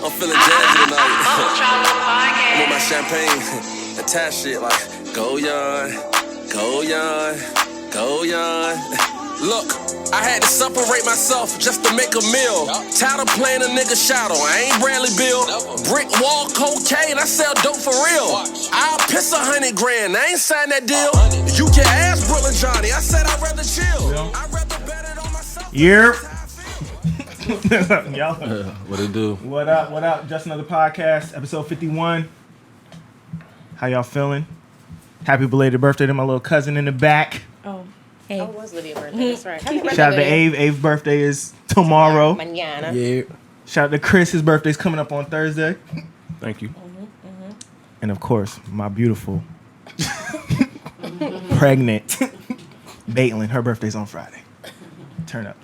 I'm feeling jazzy tonight. I'm with my champagne. Attach shit like, go Yawn, go Yawn, go Yawn. Look, I had to separate myself just to make a meal. Tired of playing a nigga shadow, I ain't Bradley Bill. Brick wall cocaine, I sell dope for real. I'll piss $100 grand, I ain't signed that deal. You can ask Brooklyn Johnny, I said I'd rather chill. I'd rather bet it on myself. Y'all. What it do? What up? Just another podcast, episode 51. How y'all feeling? Happy belated birthday to my little cousin in the back. Oh, hey. Oh, it was Lydia's birthday. That's right. Happy birthday, Shout out to Lydia. Ave. Ave's birthday is tomorrow. Mañana. Yeah. Shout out to Chris. His birthday's coming up on Thursday. Thank you. And of course, my beautiful, pregnant Baitlin. Her birthday's on Friday. Turn up.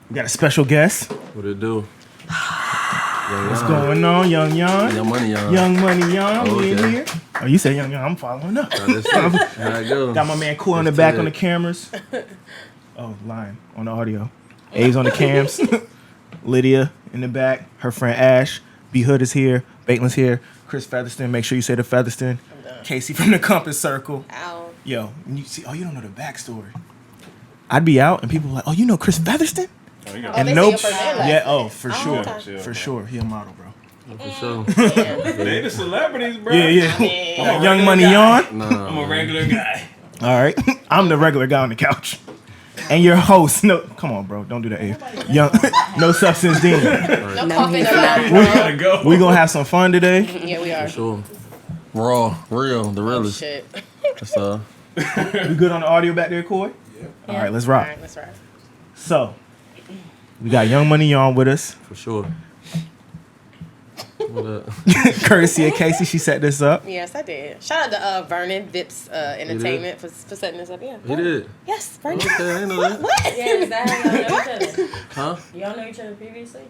We got a special guest. What it do? What's going on, Young Yawn? Young Money, Yawn. Young Money Yawn. We in Okay. here. Oh, you say Young Yawn. I'm following up. How it go? Got my man Cool on the back on the cameras. Oh, lying on the audio. A's on the cams. Lydia in the back. Her friend Ash. B Hood is here. Baitlin's here. Chris Featherston. Make sure you say the Featherston. Casey from the Compass Circle. Ow. Yo, and you see, oh, you don't know the backstory. I'd be out and people were like, oh, you know Chris Featherston? Oh, And they nope. say your first name Yeah, last oh, for name. sure. Okay. For sure. He a model, bro. For sure. They the celebrities, bro. Yeah. mean, Young Money Yawn. Nah. I'm a regular guy. All right. I'm the regular guy on the couch. And your host. No, come on, bro. Don't do that. Young, no substance demon. No coughing around. We gotta go. We gonna have some fun today. Yeah, we are. For sure. Raw, real, the Oh, realest. shit. That's all. We good on the audio back there, Coy? Yeah. All right, let's All rock. right, that's right. So, we got Young Money Yawn with us. For sure. What up? Courtesy of Casey, she set this up. Yes, I did. Shout out to Vernon Vips Entertainment for setting this up. Yeah. He did. Yes, Vernon. Okay, I ain't know that. What? Yeah, is that how y'all know each other? Huh? Y'all know each other previously?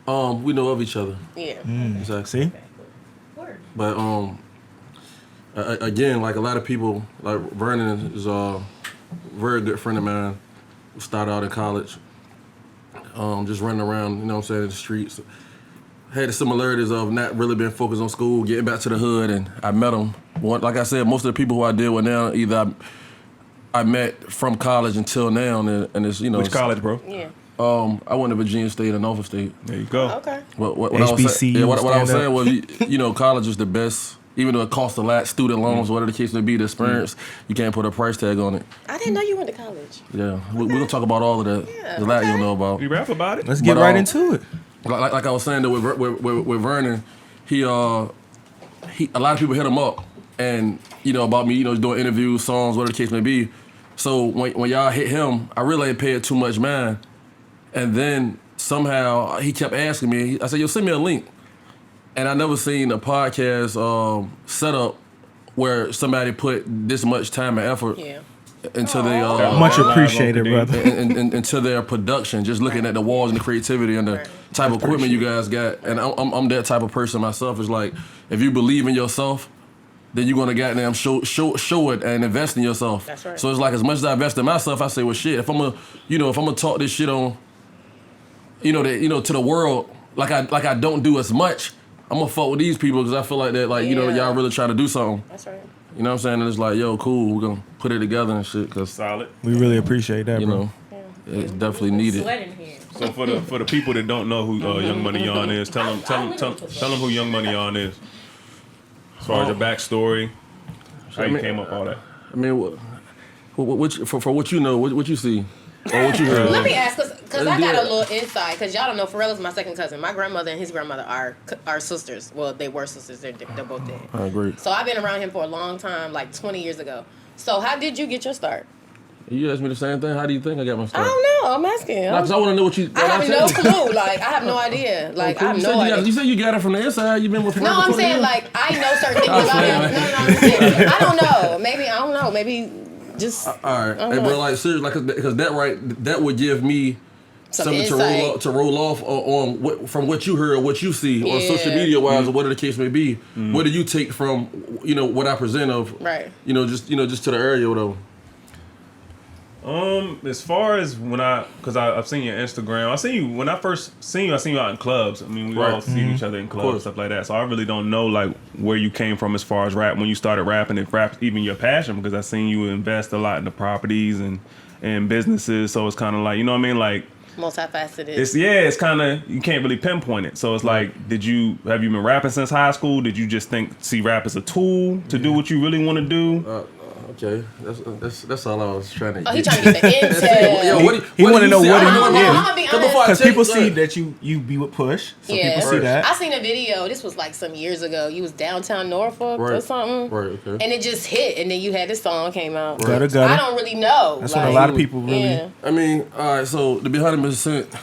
We know of each other. Yeah. Exactly. See? Okay, cool. Word. But again, like a lot of people, like Vernon is a very good friend of mine. Who started out in college, just running around, you know what I'm saying, in the streets. Had the similarities of not really being focused on school, getting back to the hood, and I met him. Like I said, most of the people who I deal with now, either I met from college until now, and it's, you know. Which college, bro? Yeah. I went to Virginia State and Norfolk State. There you go. Okay. What I was saying, HBCU, what I was stand saying was, you know, college is the best. Even though it costs a lot, student loans, whatever the case may be, the experience, you can't put a price tag on it. I didn't know you went to college. Yeah, we're gonna talk about all of that. Yeah, There's a lot okay. you know about. You rap about it? Let's get But, right into it. Like I was saying, though, with Vernon, he a lot of people hit him up, and you know about me, you know, doing interviews, songs, whatever the case may be. So when y'all hit him, I really ain't paid too much mind, and then somehow he kept asking me. I said, "Yo, send me a link," and I never seen a podcast setup where somebody put this much time and effort Yeah. into the Much appreciated, brother. into their production, just looking at the walls and the creativity and the type of equipment you guys got. And I'm that type of person myself. It's like, if you believe in yourself, then you're gonna goddamn show it and invest in yourself. That's right. So it's like, as much as I invest in myself, I say, well, shit, if I'm gonna talk this shit on, to the world, like I don't do as much, I'm gonna fuck with these people because I feel like that, like, Yeah. y'all really trying to do something. That's right. You know what I'm saying? And it's like, yo, cool, we're gonna put it together and shit, because, Solid. We really appreciate that, you bro. know, it's definitely needed. Sweating here. So for the people that don't know who Young Money Yawn is, tell them who Young Money Yawn is. As far as your backstory, how you came up, all that. I mean, for what you know, what you see, or what you heard. Let me ask, because I Let's do got a it. little insight, because y'all don't know, Pharrell is my second cousin. My grandmother and his grandmother are sisters. Well, they were sisters. They're both dead. I agree. So I've been around him for a long time, like 20 years ago. So how did you get your start? You asked me the same thing. How do you think I got my I start? don't know. I'm asking. Because I want to know what you. I have no clue. Like, I have no idea. Like, I have no idea. You said you got it from the inside. You been with Pharrell No, for I'm 20 saying, years? like, I know certain things I was about him. saying, No, I'm saying, I don't know. Maybe, I don't know. Maybe just. All right, don't hey, know. bro, like seriously, like, because that would give me Some something insight. to roll off on from what you heard, or what you see on social Yeah. media wise, or whatever the case may be. What do you take from what I present of? Right. Just to the area or whatever. As far as because I've seen your Instagram. I seen you when I first seen you. I seen you out in clubs. I mean, we all see each other in clubs and stuff like that. So I really don't know like where you came from as far as rap when you started rapping. If rap even your passion, because I seen you invest a lot in the properties and businesses. So it's kind of like, you know what I mean, like. Multifaceted. It's kind of, you can't really pinpoint it. So it's like, have you been rapping since high school? Did you just see rap as a tool to do what you really want to do? Okay, that's all I was trying to get. Oh, he trying to get the intel. He want to know what I'm gonna be honest. because people see that you be with Push, so people see that. I seen a video. This was like some years ago. You was downtown Norfolk or something, right? Okay, and it just hit, and then you had this song came out. Gutter. I don't really know. That's what a lot of people really. Yeah. I mean, all right. So to be 100%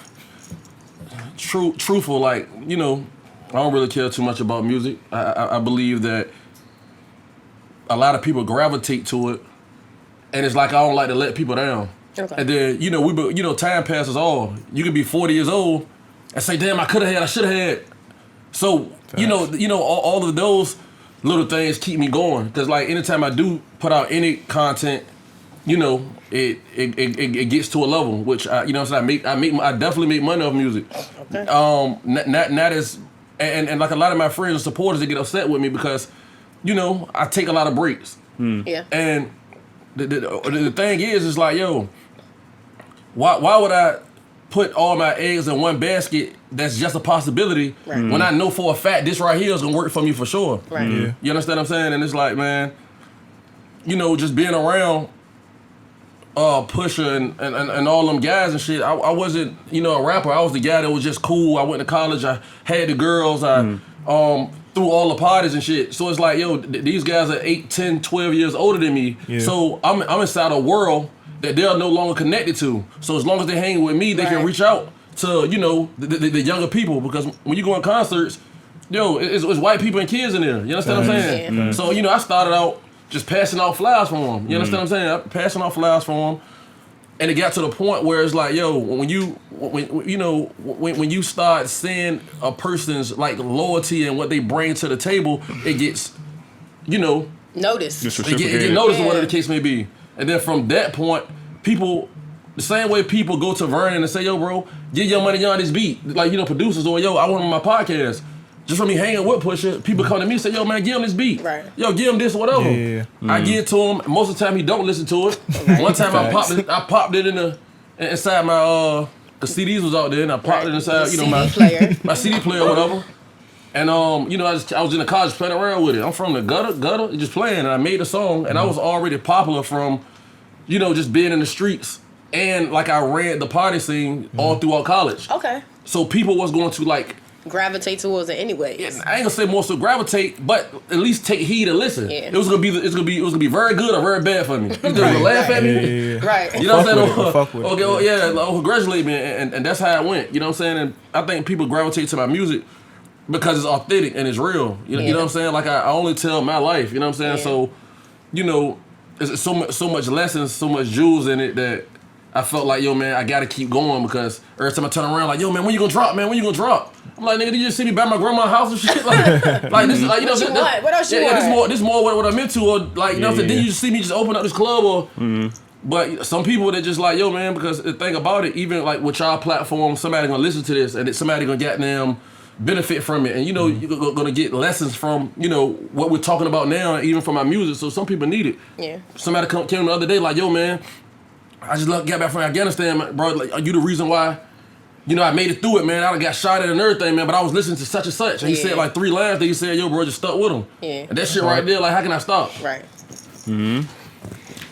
truthful, like, you know, I don't really care too much about music. I believe that a lot of people gravitate to it, and it's like I don't like to let people down. Okay. And then, you know, time passes all. You can be 40 years old and say, damn, I should have had. So, you know, all of those little things keep me going. Because, like, anytime I do put out any content, you know, it gets to a level, which, you know what I'm saying, I definitely make money off music. Okay. Not as, and like a lot of my friends and supporters, they get upset with me because, you know, I take a lot of breaks. Yeah. And the thing is like, yo, why would I put all my eggs in one basket that's just a possibility when I know for a fact this right here is gonna work for me for sure? Right. Yeah. You understand what I'm saying? And it's like, man, you know, just being around Pusha and all them guys and shit, I wasn't, you know, a rapper. I was the guy that was just cool. I went to college, I had the girls, through all the parties and shit. So it's like, yo, these guys are 8, 10, 12 years older than me. Yeah. So I'm inside a world that they're no longer connected to. So as long as they hang with me, they can reach out to, you know, the younger people. Because when you go in concerts, yo, it's white people and kids in there. You understand what I'm saying? Yeah. So, you know, I started out just passing out flowers for them. You understand what I'm saying? Passing out flowers for them. And it got to the point where it's like, yo, when you start seeing a person's like loyalty and what they bring to the table, it gets, you know, noticed. It get noticed, or whatever the case may be. And then from that point, people, the same way people go to Vernon and say, yo, bro, get Young Money on this beat. Like, you know, producers, or yo, I want him on my podcast. Just from me hanging with Pusha, people come to me and say, yo, man, give him this beat. Right. Yo, give him this or whatever. Yeah. I give it to him. Most of the time, he don't listen to it. One time, I popped it inside my, the CDs was out there, and I popped it inside, you know, my CD player or whatever. And, you know, I was in the college playing around with it. I'm from the gutter, just playing, and I made a song, and I was already popular from, you know, just being in the streets. And, like, I ran the party scene all throughout college. Okay. So people was going to, like, gravitate towards it anyway. Yeah, I ain't gonna say more so gravitate, but at least take heed and listen. Yeah. It was gonna be very good or very bad for me. You just gonna laugh at me, right? You know what I'm saying? Okay, well, yeah, congratulate me, and that's how it went. You know what I'm saying? And I think people gravitate to my music because it's authentic and it's real. You know what I'm saying? Like I only tell my life. You know what I'm saying? Yeah. So, you know, it's so much lessons, so much jewels in it that I felt like, yo, man, I gotta keep going because every time I turn around, like, yo, man, when you gonna drop, man? When you gonna drop? I'm like, nigga, did you just see me by my grandma's house and shit? Like this, like, you know what I'm saying? What else you want? This more what I'm into, or like, you know what I'm saying? Did you just see me just open up this club, or? But some people that just like, yo, man, because the thing about it, even like with y'all platform, somebody gonna listen to this, and somebody gonna get them benefit from it, and you know, you're gonna get lessons from, you know, what we're talking about now, even from our music. So some people need it. Yeah. Somebody came the other day like, yo, man, I just got back from Afghanistan, bro. Like, are you the reason why? You know, I made it through it, man. I got shot at and everything, man. But I was listening to such and such. And he said like 3 lines that he said, yo, bro, just stuck with him. Yeah. And that shit right there, like, how can I stop? Right.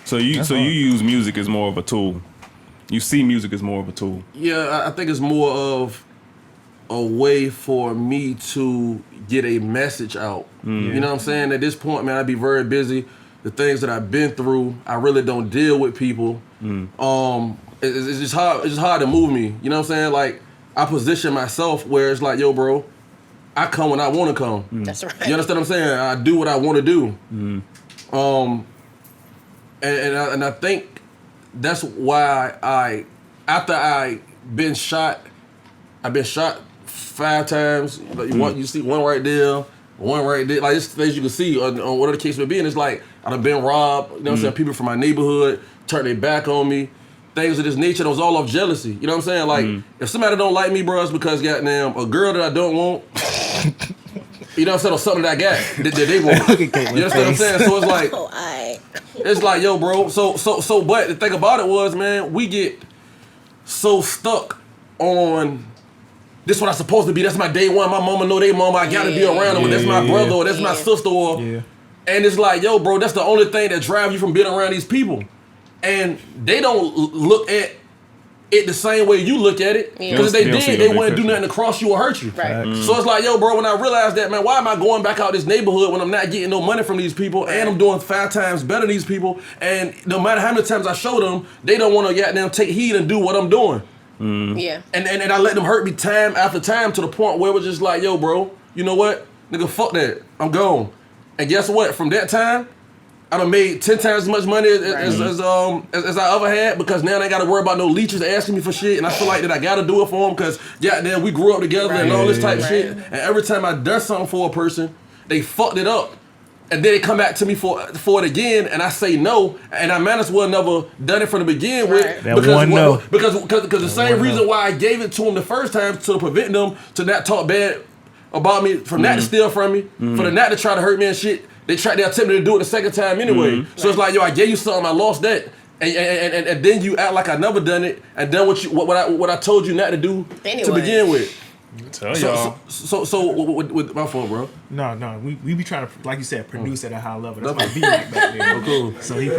So you use music as more of a tool. You see music as more of a tool. Yeah, I think it's more of a way for me to get a message out. You know what I'm saying? At this point, man, I'd be very busy. The things that I've been through, I really don't deal with people. It's just hard. It's just hard to move me. You know what I'm saying? Like, I position myself where it's like, yo, bro, I come when I want to come. That's right. You understand what I'm saying? I do what I want to do. And I think that's why after I've been shot 5 times. Like, you see one right there, one right there. Like, it's things you can see on whatever the case may be. And it's like, I've been robbed. You know what I'm saying? People from my neighborhood turned their back on me. things of this nature that was all off jealousy. You know what I'm saying? Like, if somebody don't like me, bro, it's because goddamn a girl that I don't want. You know what I'm saying? Or something that I got that they want. You understand what I'm saying? So it's like, it's like, yo, bro. So, but the thing about it was, man, we get so stuck on this what I'm supposed to be. That's my day one. My mama know they mama. I gotta be around them. That's my brother or that's my sister or. And it's like, yo, bro, that's the only thing that drives you from being around these people. And they don't look at it the same way you look at it. Because if they did, they wouldn't do nothing to cross you or hurt you. Right. So it's like, yo, bro, when I realized that, man, why am I going back out this neighborhood when I'm not getting no money from these people and I'm doing 5 times better than these people, and no matter how many times I show them, they don't want to goddamn take heed and do what I'm doing. Yeah. And I let them hurt me time after time to the point where it was just like, yo, bro, you know what? Nigga, fuck that. I'm gone. And guess what? From that time, I done made 10 times as much money as I ever had, because now I ain't gotta worry about no leeches asking me for shit, and I feel like that I gotta do it for them because goddamn we grew up together and all this type of shit. And every time I done something for a person, they fucked it up, and then they come back to me for it again, and I say no, and I might as well never done it from the beginning with because the same reason why I gave it to them the first time to prevent them to not talk bad about me, from not to steal from me, for them not to try to hurt me and shit. They attempted to do it the second time anyway. So it's like, yo, I gave you something, I lost that, and then you act like I never done it, and done what I told you not to do to begin with. Tell y'all. So with my fault, bro. No, we be trying to, like you said, produce at a high level. That's my beat back there. Cool. So he you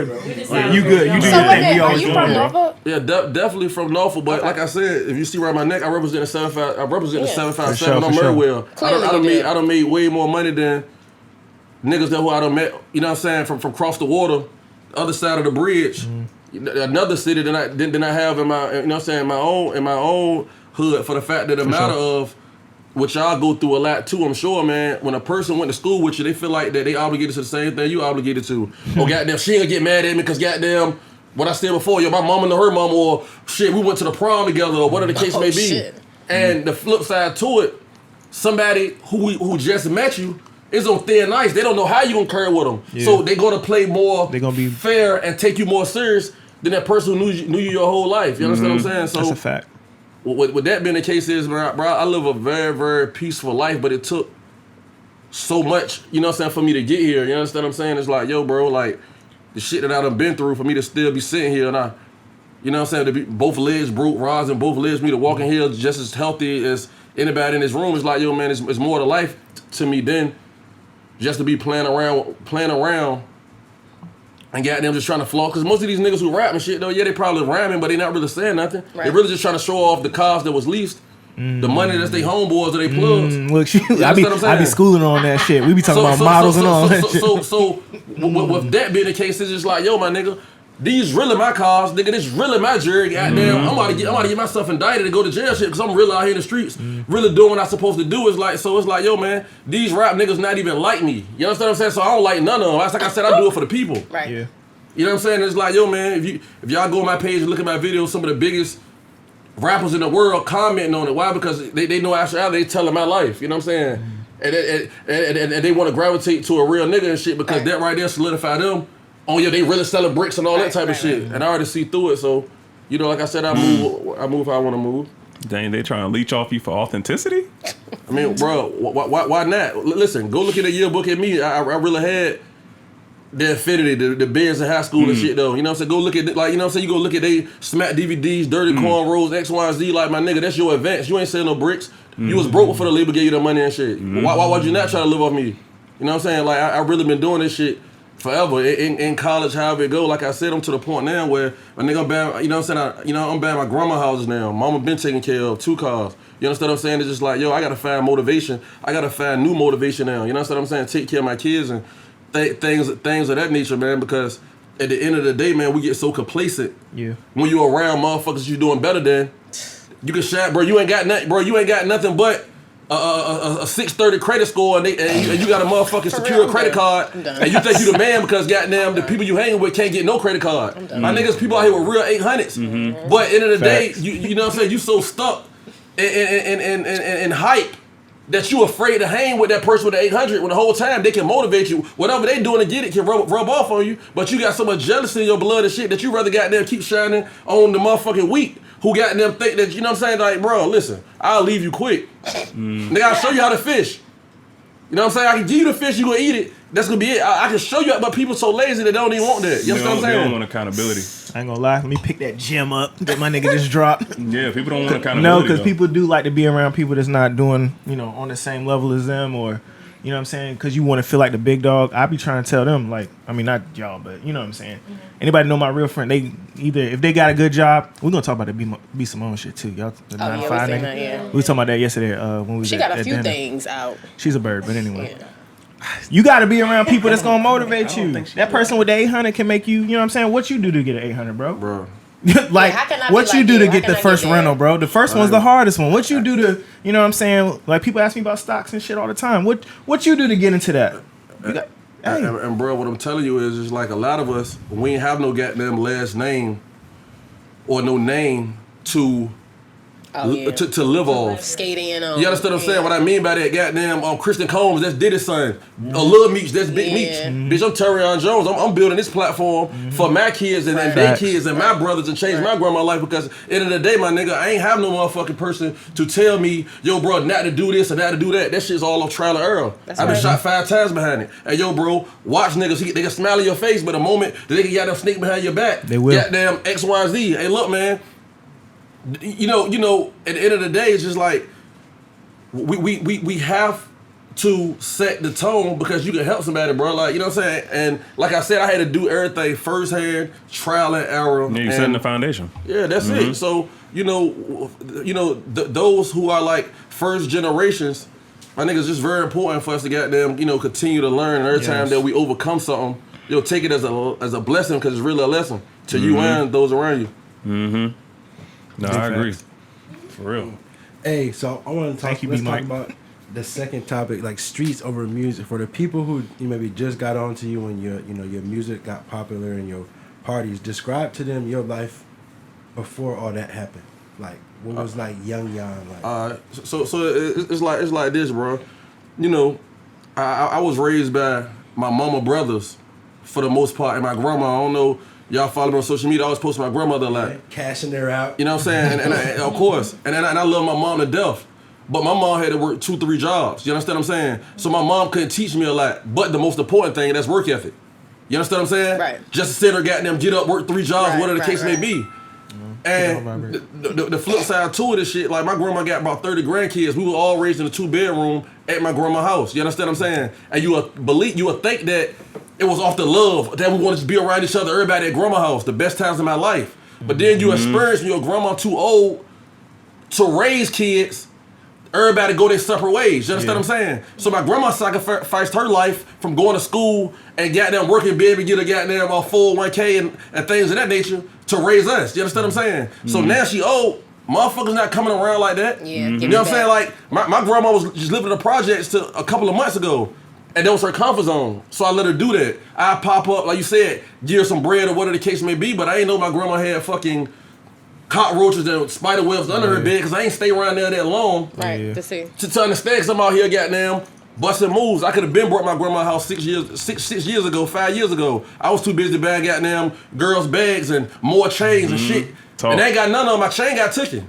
good? You do So your thing. We are always you doing from it, bro. Norfolk? Yeah, definitely from Norfolk, but like I said, if you see around my neck, I represent the 75. I represent the 757 on Murrayville. I done made way more money than niggas that who I done met, you know what I'm saying, from across the water, the other side of the bridge, another city than I have in my, you know what I'm saying, in my own hood, for the fact that the matter of, which y'all go through a lot too, I'm sure, man, when a person went to school with you, they feel like that they obligated to the same thing you obligated to. Oh, goddamn, she ain't gonna get mad at me because goddamn, what I said before, yo, my mama know her mama, or shit, we went to the prom together, or whatever the case may be. Shit. And the flip side to it, somebody who just met you, it's on thin ice. They don't know how you gonna carry with them. Yeah. So they gonna play more fair and take you more serious than that person who knew you your whole life. You understand what I'm saying? So that's a fact. With that being the case is, bro, I live a very, very peaceful life, but it took so much, you know what I'm saying, for me to get here. You understand what I'm saying? It's like, yo, bro, like, the shit that I done been through for me to still be sitting here, and you know what I'm saying, to be both legs broke, rods in both legs, me to walk in here just as healthy as anybody in this room. It's like, yo, man, it's more to life to me than just to be playing around and goddamn just trying to flaunt. Because most of these niggas who rap and shit, though, yeah, they probably rhyming, but they not really saying nothing. Right. They really just trying to show off the cars that was leased, the money that's they homeboys or they plugs. Look, I be schooling on that shit. We be talking about models and all that shit. So with that being the case, it's just like, yo, my nigga, these really my cars, nigga. This really my jury. Goddamn, I'm about to get myself indicted and go to jail shit because I'm really out here in the streets, really doing what I'm supposed to do. It's like, yo, man, these rap niggas not even like me. You understand what I'm saying? So I don't like none of them. That's like I said, I do it for the people. Right. Yeah. You know what I'm saying? It's like, yo, man, if y'all go on my page and look at my videos, some of the biggest rappers in the world commenting on it. Why? Because they know after they telling my life. You know what I'm saying? And they want to gravitate to a real nigga and shit because that right there solidify them. Oh yeah, they really selling bricks and all that type of shit, and I already see through it. So, you know, like I said, I move how I want to move. Dang, they trying to leech off you for authenticity? I mean, bro, why not? Listen, go look at the yearbook at me. I really had the affinity, the bands in high school and shit though. You know what I'm saying? Go look at, like, you know what I'm saying? You go look at they smack DVDs, dirty cornrows, X, Y, and Z. Like, my nigga, that's your advance. You ain't selling no bricks. You was broke before the label gave you the money and shit. Why would you not try to live off me? You know what I'm saying? Like, I really been doing this shit forever in college, however it go. Like I said, I'm to the point now where my nigga, I'm buying, you know what I'm saying? I'm buying my grandma houses now. Mama been taking care of 2 cars. You understand what I'm saying? It's just like, yo, I gotta find motivation. I gotta find new motivation now. You know what I'm saying? Take care of my kids and things of that nature, man. Because at the end of the day, man, we get so complacent. Yeah. When you around motherfuckers you doing better than, you can shine, bro. You ain't got nothing, bro. You ain't got nothing but a 630 credit score and you got a motherfucking secure credit card and you think you the man because goddamn the people you hanging with can't get no credit card. My niggas, people out here with real 800s. But end of the day, you know what I'm saying, you so stuck in hype that you afraid to hang with that person with the 800 when the whole time they can motivate you. Whatever they doing to get it can rub off on you, but you got so much jealousy in your blood and shit that you rather goddamn keep shining on the motherfucking weak who goddamn think that, you know what I'm saying? Like, bro, listen, I'll leave you quick. Nigga, I'll show you how to fish. You know what I'm saying? I can give you the fish, you gonna eat it. That's gonna be it. I can show you, but people so lazy they don't even want that. You know what I'm They saying? don't want accountability. I ain't gonna lie. Let me pick that gem up that my nigga just dropped. Yeah, people don't want accountability. No, because though. people do like to be around people that's not doing, on the same level as them, or, you know what I'm saying? Because you want to feel like the big dog. I be trying to tell them, like, I mean, not y'all, but you know what I'm saying? Anybody know my real friend, they either, if they got a good job, we're going to talk about the B. Simone shit too. Y'all, the 9 to 5 nigga. We were talking about that yesterday when we was She at got a few dinner. things out. She's a bird, but anyway. Yeah. You got to be around people that's going to motivate you. That person with the 800 can make you, you know what I'm saying? What you do to get an 800, bro? Bro. Like, how can I what be you like do you? to How get can the I first get there? rental, bro? The first one's the hardest one. What you do to, you know what I'm saying? Like, people ask me about stocks and shit all the time. What you do to get into that? You got, hey. And bro, what I'm telling you is like a lot of us, we ain't have no goddamn last name or no name to to live off. Skating on. You understand what I'm saying? What I mean by that, goddamn, Christian Combs, that's Diddy's son. Lil Meech, that's Big Meech. Bitch, I'm Terrion Jones. I'm building this platform for my kids and their kids and my brothers and change my grandma's life because at the end of the day, my nigga, I ain't have no motherfucking person to tell me, yo, bro, not to do this or not to do that. That shit's all off trial and error. I've been shot 5 times behind it. And yo, bro, watch niggas, they can smile in your face, but the moment that they can goddamn sneak behind your back, they will. Goddamn X, Y, Z. Hey, look, man. You know, at the end of the day, it's just like we have to set the tone because you can help somebody, bro. Like, you know what I'm saying? And like I said, I had to do everything firsthand, trial and error. Yeah, you setting the foundation. Yeah, that's it. So, those who are like first generations, I think it's just very important for us to goddamn, continue to learn. And every time that we overcome something, take it as a blessing because it's really a lesson to you and those around you. Mm-hmm. No, I agree. For real. Hey, so I want to talk. You, let's B. talk Mike. about the second topic, like streets over music. For the people who maybe just got onto you when your music got popular in your parties, describe to them your life before all that happened. Like what was like young Yawn like? So it's like this, bro. I was raised by my mama brothers for the most part, and my grandma. I don't know. Y'all follow me on social media. I always post my grandmother a lot. Cashing her out. You know what I'm saying? And of course. And I love my mom to death. But my mom had to work 2-3 jobs. You understand what I'm saying? So my mom couldn't teach me a lot. But the most important thing, that's work ethic. You understand what I'm saying? Right. Just to sit there, goddamn, get up, work 3 jobs, whatever the case may be. And the flip side to it is shit, like my grandma got about 30 grandkids. We were all raised in a 2-bedroom at my grandma's house. You understand what I'm saying? And you would think that it was off the love that we wanted to be around each other, everybody at grandma's house, the best times of my life. But then you experience when your grandma too old to raise kids, everybody go their separate ways. You understand what I'm saying? So my grandma sacrificed her life from going to school and goddamn working, be able to get a goddamn 401k and things of that nature to raise us. You understand what I'm saying? So now she old. Motherfuckers not coming around like that. Yeah, You know what I'm saying? Like my grandma was just living in the projects till a couple of months ago. And that was her comfort zone. So I let her do that. I pop up, like you said, give her some bread or whatever the case may be, but I ain't know my grandma had fucking cockroaches and spider webs under her bed because I ain't stay around there that long. Right, to see. To understand, because I'm out here goddamn busting moves. I could have been brought my grandma's house 6 years ago, 5 years ago. I was too busy buying goddamn girls' bags and more chains and shit. And they ain't got none of them. My chain got taken.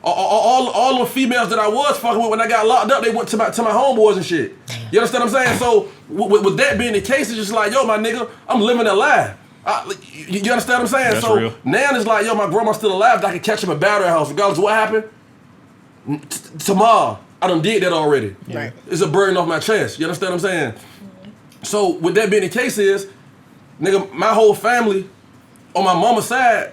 All the females that I was fucking with when I got locked up, they went to my homeboys and shit. You understand what I'm saying? So with that being the case, it's just like, yo, my nigga, I'm living a lie. You understand what I'm saying? That's so real. now it's like, yo, my grandma's still alive. I can catch him at Battery House regardless of what happened. Tomorrow, I done did that already. Right. It's a burden off my chest. You understand what I'm saying? So with that being the case is, nigga, my whole family on my mama's side,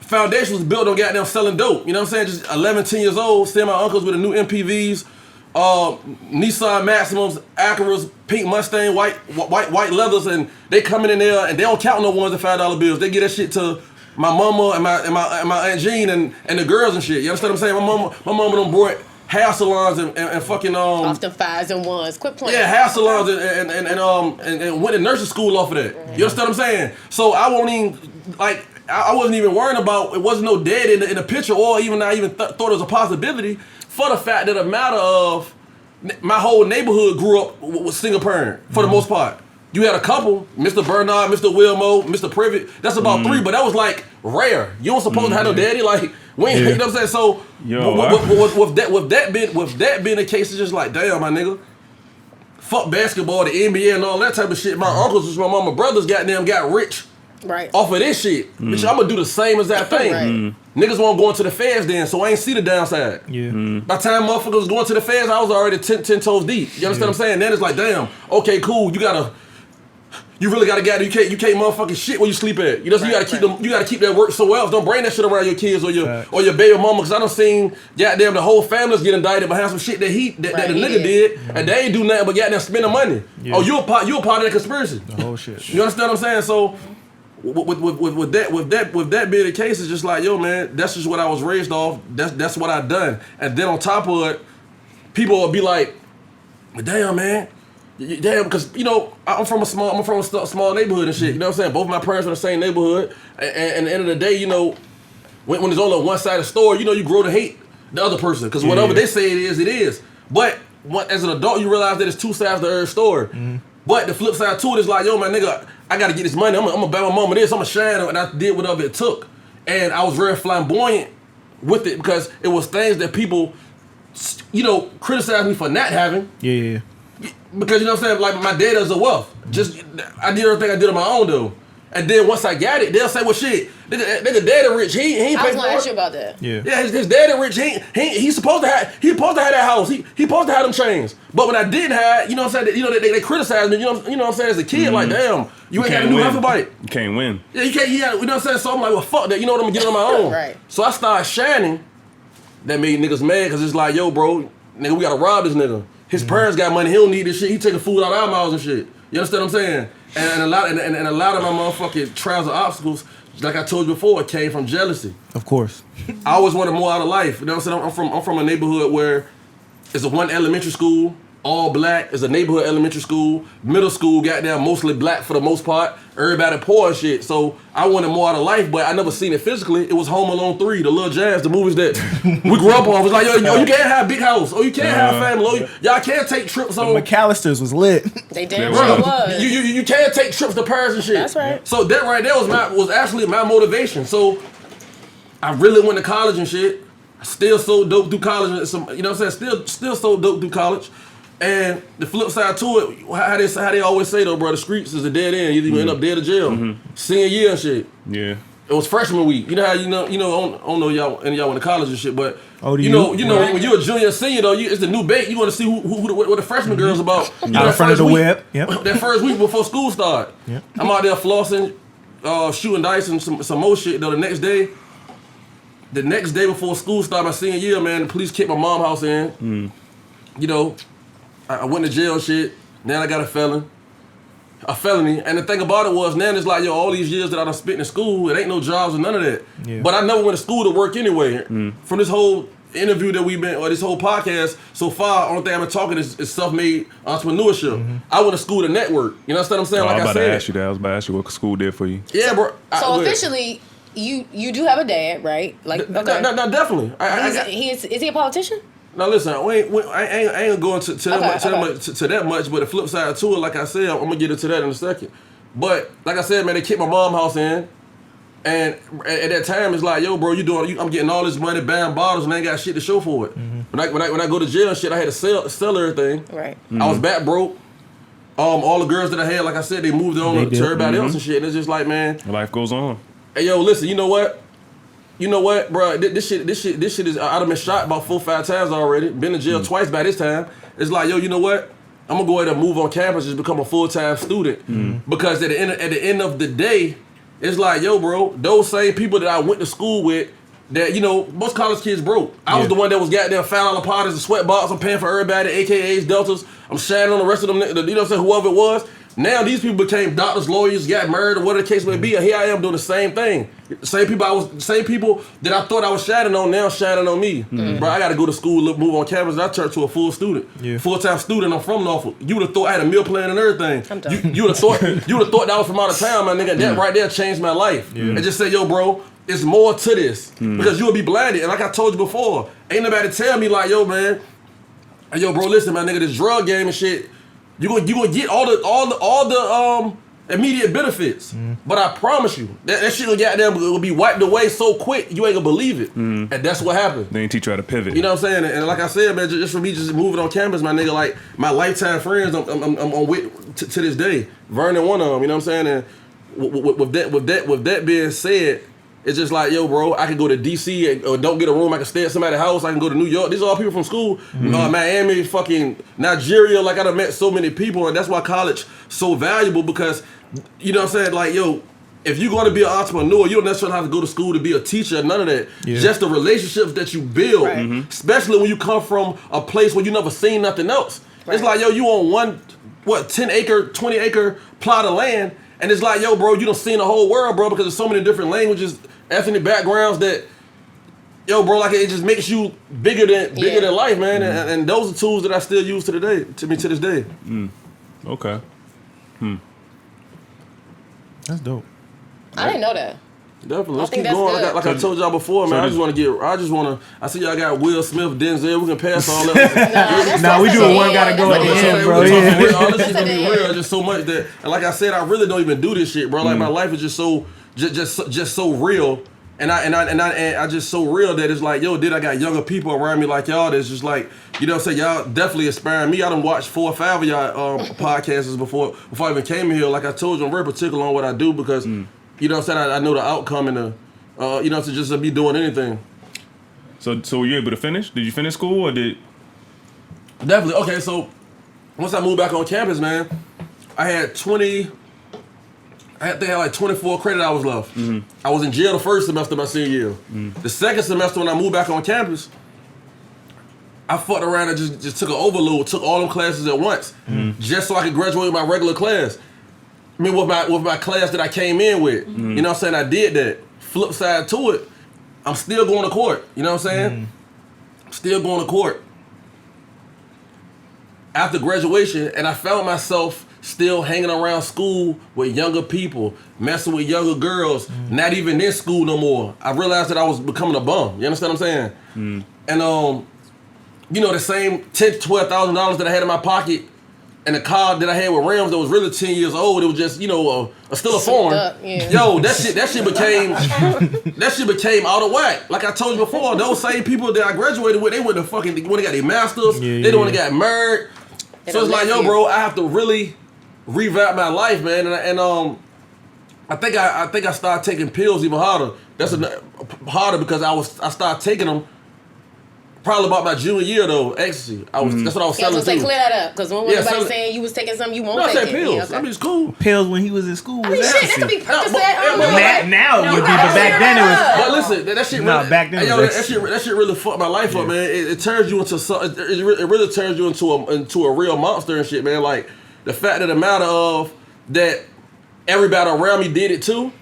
foundation was built on goddamn selling dope. You know what I'm saying? Just 11, 10 years old, seeing my uncles with the new MPVs, Nissan Maximus, Acuras, pink Mustang, white leathers, and they coming in there and they don't count no ones and $5 bills. They get that shit to my mama and my Aunt Jean and the girls and shit. You understand what I'm saying? My mama done brought hair salons and fucking Often 5s and 1s. Quit playing. yeah, hair salons and went to nursing school off of that. You understand what I'm saying? So I won't even like I wasn't even worrying about, it wasn't no dead in the picture, or even I even thought it was a possibility, for the fact that a matter of my whole neighborhood grew up with single parent for the most part. You had a couple, Mr. Bernard, Mr. Wilmo, Mr. Privet. That's about 3, but that was like rare. You don't supposed to have no daddy, like when you know what I'm saying. So with that being the case, it's just like, damn, my nigga. Fuck basketball, the NBA, and all that type of shit. My uncles, my mama, brothers, goddamn, got rich off of this shit. Bitch, I'm gonna do the same as that thing. Niggas won't go into the feds then, so I ain't see the downside. By the time motherfuckers was going to the feds, I was already 10 toes deep. You understand what I'm saying? Then it's like, damn, okay, cool. You really gotta get it. You can't motherfucking shit where you sleep at. You know, so you gotta keep them. You gotta keep that work somewhere else. Don't bring that shit around your kids or your baby mama. Cause I done seen goddamn the whole family's get indicted behind some shit that the nigga did, and they ain't do nothing but goddamn spend the money. Oh, you a part of that conspiracy. The whole shit. You understand what I'm saying? So with that being the case, it's just like, yo, man, that's just what I was raised off. That's what I done. And then on top of it, people will be like, damn, man. Damn, because, you know, I'm from a small neighborhood and shit. You know what I'm saying? Both my parents are in the same neighborhood. And at the end of the day, you know, when there's only one side of the store, you know, you grow to hate the other person. Because whatever they say it is. But as an adult, you realize that it's two sides to every story. But the flip side to it is like, yo, man, nigga, I got to get this money. I'm going to buy my mama this. I'm going to shine. And I did whatever it took. And I was very flamboyant with it because it was things that people, you know, criticized me for not having. Because, you know what I'm saying, like, my dad is a wealth. I did everything I did on my own, though. And then once I got it, they'll say, well, shit, nigga daddy rich, he ain't pay for it. I was going to ask you about that. Yeah, his daddy rich, he's supposed to have that house. He supposed to have them chains. But when I didn't have, you know what I'm saying, you know, they criticized me, you know what I'm saying, as a kid, like, damn, you ain't got to do half a bite. You can't win. Yeah, you can't, you know what I'm saying, so I'm like, well, fuck that, you know what, I'm going to get on my own. Right. So I started shining. That made niggas mad, because it's like, yo, bro, nigga, we got to rob this nigga. His parents got money. He don't need this shit. He taking food out of our mouths and shit. You understand what I'm saying? And a lot of my motherfucking trials and obstacles, like I told you before, it came from jealousy. Of course. I always wanted more out of life. You know what I'm saying? I'm from a neighborhood where it's a one elementary school, all black. It's a neighborhood elementary school. Middle school, goddamn, mostly black for the most part. Everybody poor and shit. So I wanted more out of life, but I never seen it physically. It was Home Alone 3, the Little Jazz, the movies that we grew up on. It was like, yo, you can't have a big house. Oh, you can't have family. Oh, y'all can't take trips on. The McAllisters was lit. They damn sure was. You can't take trips to Paris and shit. That's right. So that right there was actually my motivation. So I really went to college and shit. I still sold dope through college. You know what I'm saying? Still sold dope through college. And the flip side to it, how they always say though, bro, the streets is a dead end. You either end up dead or jail. Senior year and shit. Yeah. It was freshman week. You know how I don't know y'all and y'all went to college and shit, but you know when you're a junior and senior though, it's the new bait. You want to see what the freshman girls about. Out in front of the whip. Yep. That first week before school start. Yep. I'm out there flossing, shooting dice and some more shit though. The next day before school started my senior year, man, the police kicked my mom's house in. You know, I went to jail shit. Now I got a felony. And the thing about it was, now it's like, yo, all these years that I done spent in school, it ain't no jobs or none of that. Yeah. But I never went to school to work anyway. From this whole interview that we've been, or this whole podcast so far, only thing I've been talking is self-made entrepreneurship. I went to school to network. You know what I'm saying? I was like about to ask you that. I was about to ask you what school did for you. Yeah, bro. So officially, you do have a dad, right? Like, okay. No, definitely. Is he a politician? Now listen, I ain't going to that much, but the flip side to it, like I said, I'm gonna get into that in a second. But like I said, man, they kicked my mom's house in, and at that time it's like, yo, bro, I'm getting all this money, buying bottles, and I ain't got shit to show for it. When I go to jail and shit, I had to sell everything. Right. I was back broke. All the girls that I had, like I said, they moved on to everybody else and shit. And it's just like, man, life goes on. Hey, yo, listen, you know what, bro? This shit is. I've been shot about 4 or 5 times already. Been to jail twice by this time. It's like, yo, you know what? I'm gonna go ahead and move on campus, just become a full-time student. Because at the end of the day, it's like, yo, bro, those same people that I went to school with, that, you know, most college kids broke. I was the one that was goddamn $5 parties and sweat box. I'm paying for everybody, AKAs, Deltas. I'm shining on the rest of them, you know what I'm saying, whoever it was. Now these people became doctors, lawyers, got married, or whatever the case may be, and here I am doing the same thing. Same people that I thought I was shining on now shining on me. Bro, I got to go to school, move on campus, and I turned to a full student, full-time student. I'm from Norfolk. You would have thought I had a meal plan and everything. You would have thought that was from out of town, my nigga. That right there changed my life. And just say, yo, bro, it's more to this because you will be blinded. And like I told you before, ain't nobody tell me like, yo, man, yo, bro, listen, my nigga, this drug game and shit. You gonna get all the immediate benefits, but I promise you that shit will be wiped away so quick you ain't gonna believe it, and that's what happened. They ain't teach you how to pivot. You know what I'm saying? And like I said, man, just for me, just moving on campus, my nigga, like my lifetime friends, I'm on with to this day. Vernon, one of them. You know what I'm saying? And with that being said, it's just like, yo, bro, I can go to DC or don't get a room. I can stay at somebody's house. I can go to New York. These are all people from school. Miami, fucking Nigeria. Like, I done met so many people, and that's why college so valuable because, you know what I'm saying? Like, yo, if you're going to be an entrepreneur, you don't necessarily have to go to school to be a teacher. None of that. Just the relationships that you build, especially when you come from a place where you never seen nothing else. It's like, yo, you on 10-acre, 20-acre plot of land, and it's like, yo, bro, you done seen the whole world, bro, because there's so many different languages, ethnic backgrounds that, yo, bro, like it just makes you bigger than life, man. And those are tools that I still use to this day. Okay. That's dope. I didn't know that. Definitely. Let's think keep that's going. good. Like I told y'all before, man. I see y'all got Will Smith, Denzel. We can pass all that. Nah, we do it one gotta go at the end, bro. All this shit gonna be real. Just so much that, and like I said, I really don't even do this shit, bro. Like my life is just so real, and I just so real that it's like, yo, I got younger people around me like y'all that's just like, you know what I'm saying, y'all definitely inspiring me. I done watched 4 or 5 of y'all podcasts before I even came here. Like I told you, I'm very particular on what I do because, you know what I'm saying, I know the outcome and you know, to just be doing anything. So were you able to finish? Did you finish school or did? Definitely. Okay, so once I moved back on campus, man, I think I had like 24 credit hours left. I was in jail the first semester of my senior year. The second semester when I moved back on campus, I fucked around and just took an overload, took all them classes at once, just so I could graduate with my regular class. I mean, with my class that I came in with. You know what I'm saying? I did that. Flip side to it, I'm still going to court. You know what I'm saying? Still going to court. After graduation, and I found myself still hanging around school with younger people, messing with younger girls, not even in school no more. I realized that I was becoming a bum. You understand what I'm saying? And you know, the same $10,000 to $12,000 that I had in my pocket and the car that I had with rims that was really 10 years old, it was just, you know, still a foreign. Yo, that shit became out of whack. Like I told you before, those same people that I graduated with, they went to got their masters, they don't want to get married. So it's like, yo, bro, I have to really revamp my life, man. And I think I started taking pills even harder. That's harder because I started taking them probably about my junior year though. Ecstasy. That's what I was selling. I was gonna say, clear that up, because when everybody's selling. saying you was taking something, you won't No, I take said it. pills. Yeah, okay. I mean, it's cool. Pills when he was in school. I mean, shit, that could be Percocet. Now it would be, but back then it was. But listen, that shit. Nah, really, back then yo, it was that shit really fucked my life up, man. It turns you into it really turns you into a real monster and shit, man. Like the fact of the matter of that everybody around me did it too.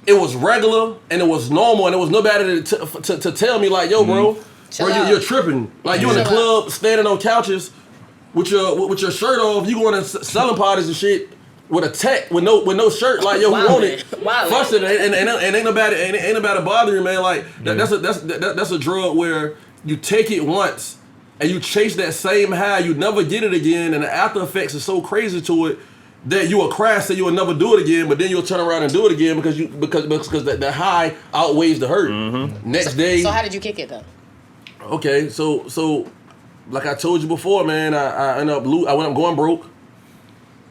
It was regular and it was normal and there was nobody to tell me like, yo, bro, you're tripping. Like you in the club standing on couches with your shirt off. You going to selling parties and shit with a tech with no shirt. Like yo, we want it. Fussing and ain't nobody bothering you, man. Like that's a drug where you take it once and you chase that same high. You never get it again, and the after effects are so crazy to it that you will crash, say you will never do it again, but then you'll turn around and do it again because the high outweighs the hurt. Next day. So how did you kick it though? Okay, so like I told you before, man, I went up going broke.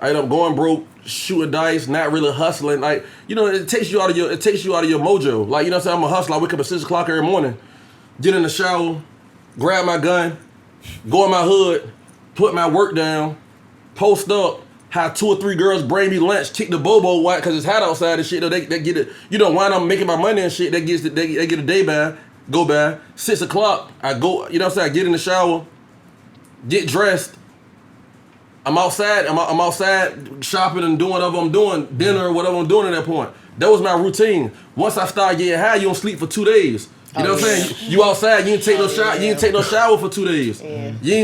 I ended up going broke, shooting dice, not really hustling. Like, you know, it takes you out of your mojo. Like, you know what I'm saying? I'm a hustler. I wake up at 6 o'clock every morning, get in the shower, grab my gun, go in my hood, put my work down, post up, have 2 or 3 girls bring me lunch, kick the bobo white because it's hot outside and shit. They get it. You know, while I'm making my money and shit, they get a day by, go by. 6 o'clock, I go, you know what I'm saying? I get in the shower, get dressed. I'm outside shopping and doing whatever I'm doing, dinner or whatever I'm doing at that point. That was my routine. Once I started getting high, you don't sleep for 2 days. You know what I'm saying? You outside, you ain't take no shower. You ain't take no shower for 2 days. Yeah. You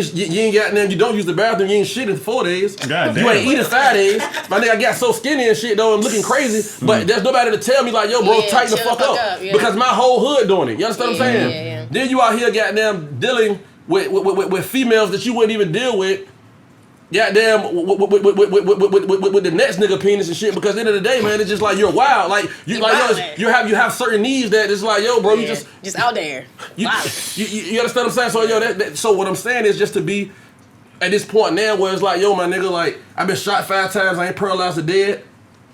ain't got them. You don't use the bathroom. You ain't shit in 4 days. God You damn. ain't eating 5 days. My nigga, I got so skinny and shit though. I'm looking crazy, but there's nobody to tell me like, yo, bro, Yeah, tighten the chill fuck the fuck up up, yeah. because my whole hood doing it. You understand what I'm saying? Yeah. Then you out here, goddamn, dealing with females that you wouldn't even deal with. Goddamn, with the next nigga penis and shit. Because at the end of the day, man, it's just like you're wild. Like you, like yo, you have certain needs that it's like, yo, bro, you Yeah. just out there. you, Wow. you understand what I'm saying? So yo, so what I'm saying is just to be at this point now where it's like, yo, my nigga, like I've been shot 5 times, I ain't paralyzed or dead.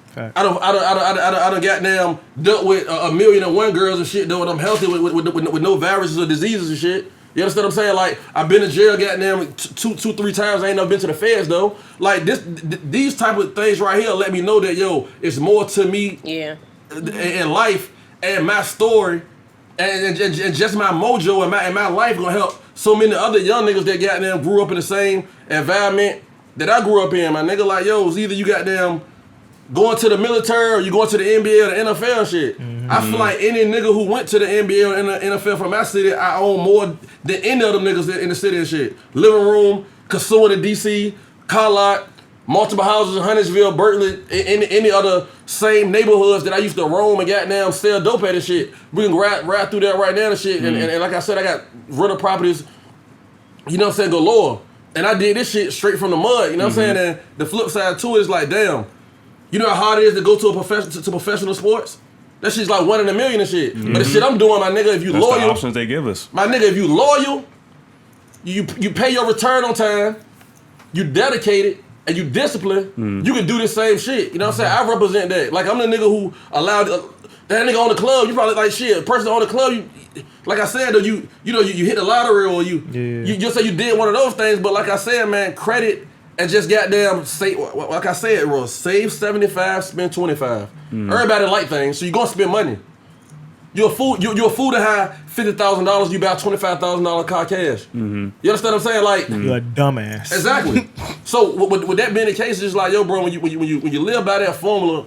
Fact. I don't goddamn dealt with 1,000,001 girls and shit though, and I'm healthy with no viruses or diseases and shit. You understand what I'm saying? Like I've been to jail, goddamn, 2-3 times. I ain't never been to the feds though. Like these type of things right here let me know that yo, it's more to me Yeah. in life and my story and just my mojo and my life gonna help so many other young niggas that goddamn grew up in the same environment that I grew up in. My nigga, like yo, it's either you goddamn going to the military or you going to the NBA or the NFL and shit. I feel like any nigga who went to the NBA or the NFL from my city, I own more than any of them niggas in the city and shit. Living room, Casuan in DC, car lot, multiple houses in Huntersville, Berkeley, any other same neighborhoods that I used to roam and goddamn sell dope at and shit. We can ride through that right now and shit. And like I said, I got rental properties, you know what I'm saying, galore. And I did this shit straight from the mud, you know what I'm saying? And the flip side to it is like, damn, you know how hard it is to go to a professional sports? That shit's like 1 in a million and shit. But the shit I'm doing, my nigga, if you That's the loyal, options they give us. my nigga, if you loyal, you pay your return on time, you dedicated, and you disciplined, you can do the same shit. You know what I'm saying? I represent that. Like I'm the nigga who allowed that nigga on the club. You probably like shit. A person on the club, you, like I said, though, you hit the lottery or you just say you did one of those things. But like I said, man, credit. And just goddamn say, like I said, bro, save 75, spend 25. Everybody like things, so you gonna spend money. You're a fool. You're a fool to have $50,000. You buy $25,000 car cash. You understand what I'm saying? Like You're a dumbass. exactly. So with that being the case, it's just like, yo, bro, when you live by that formula,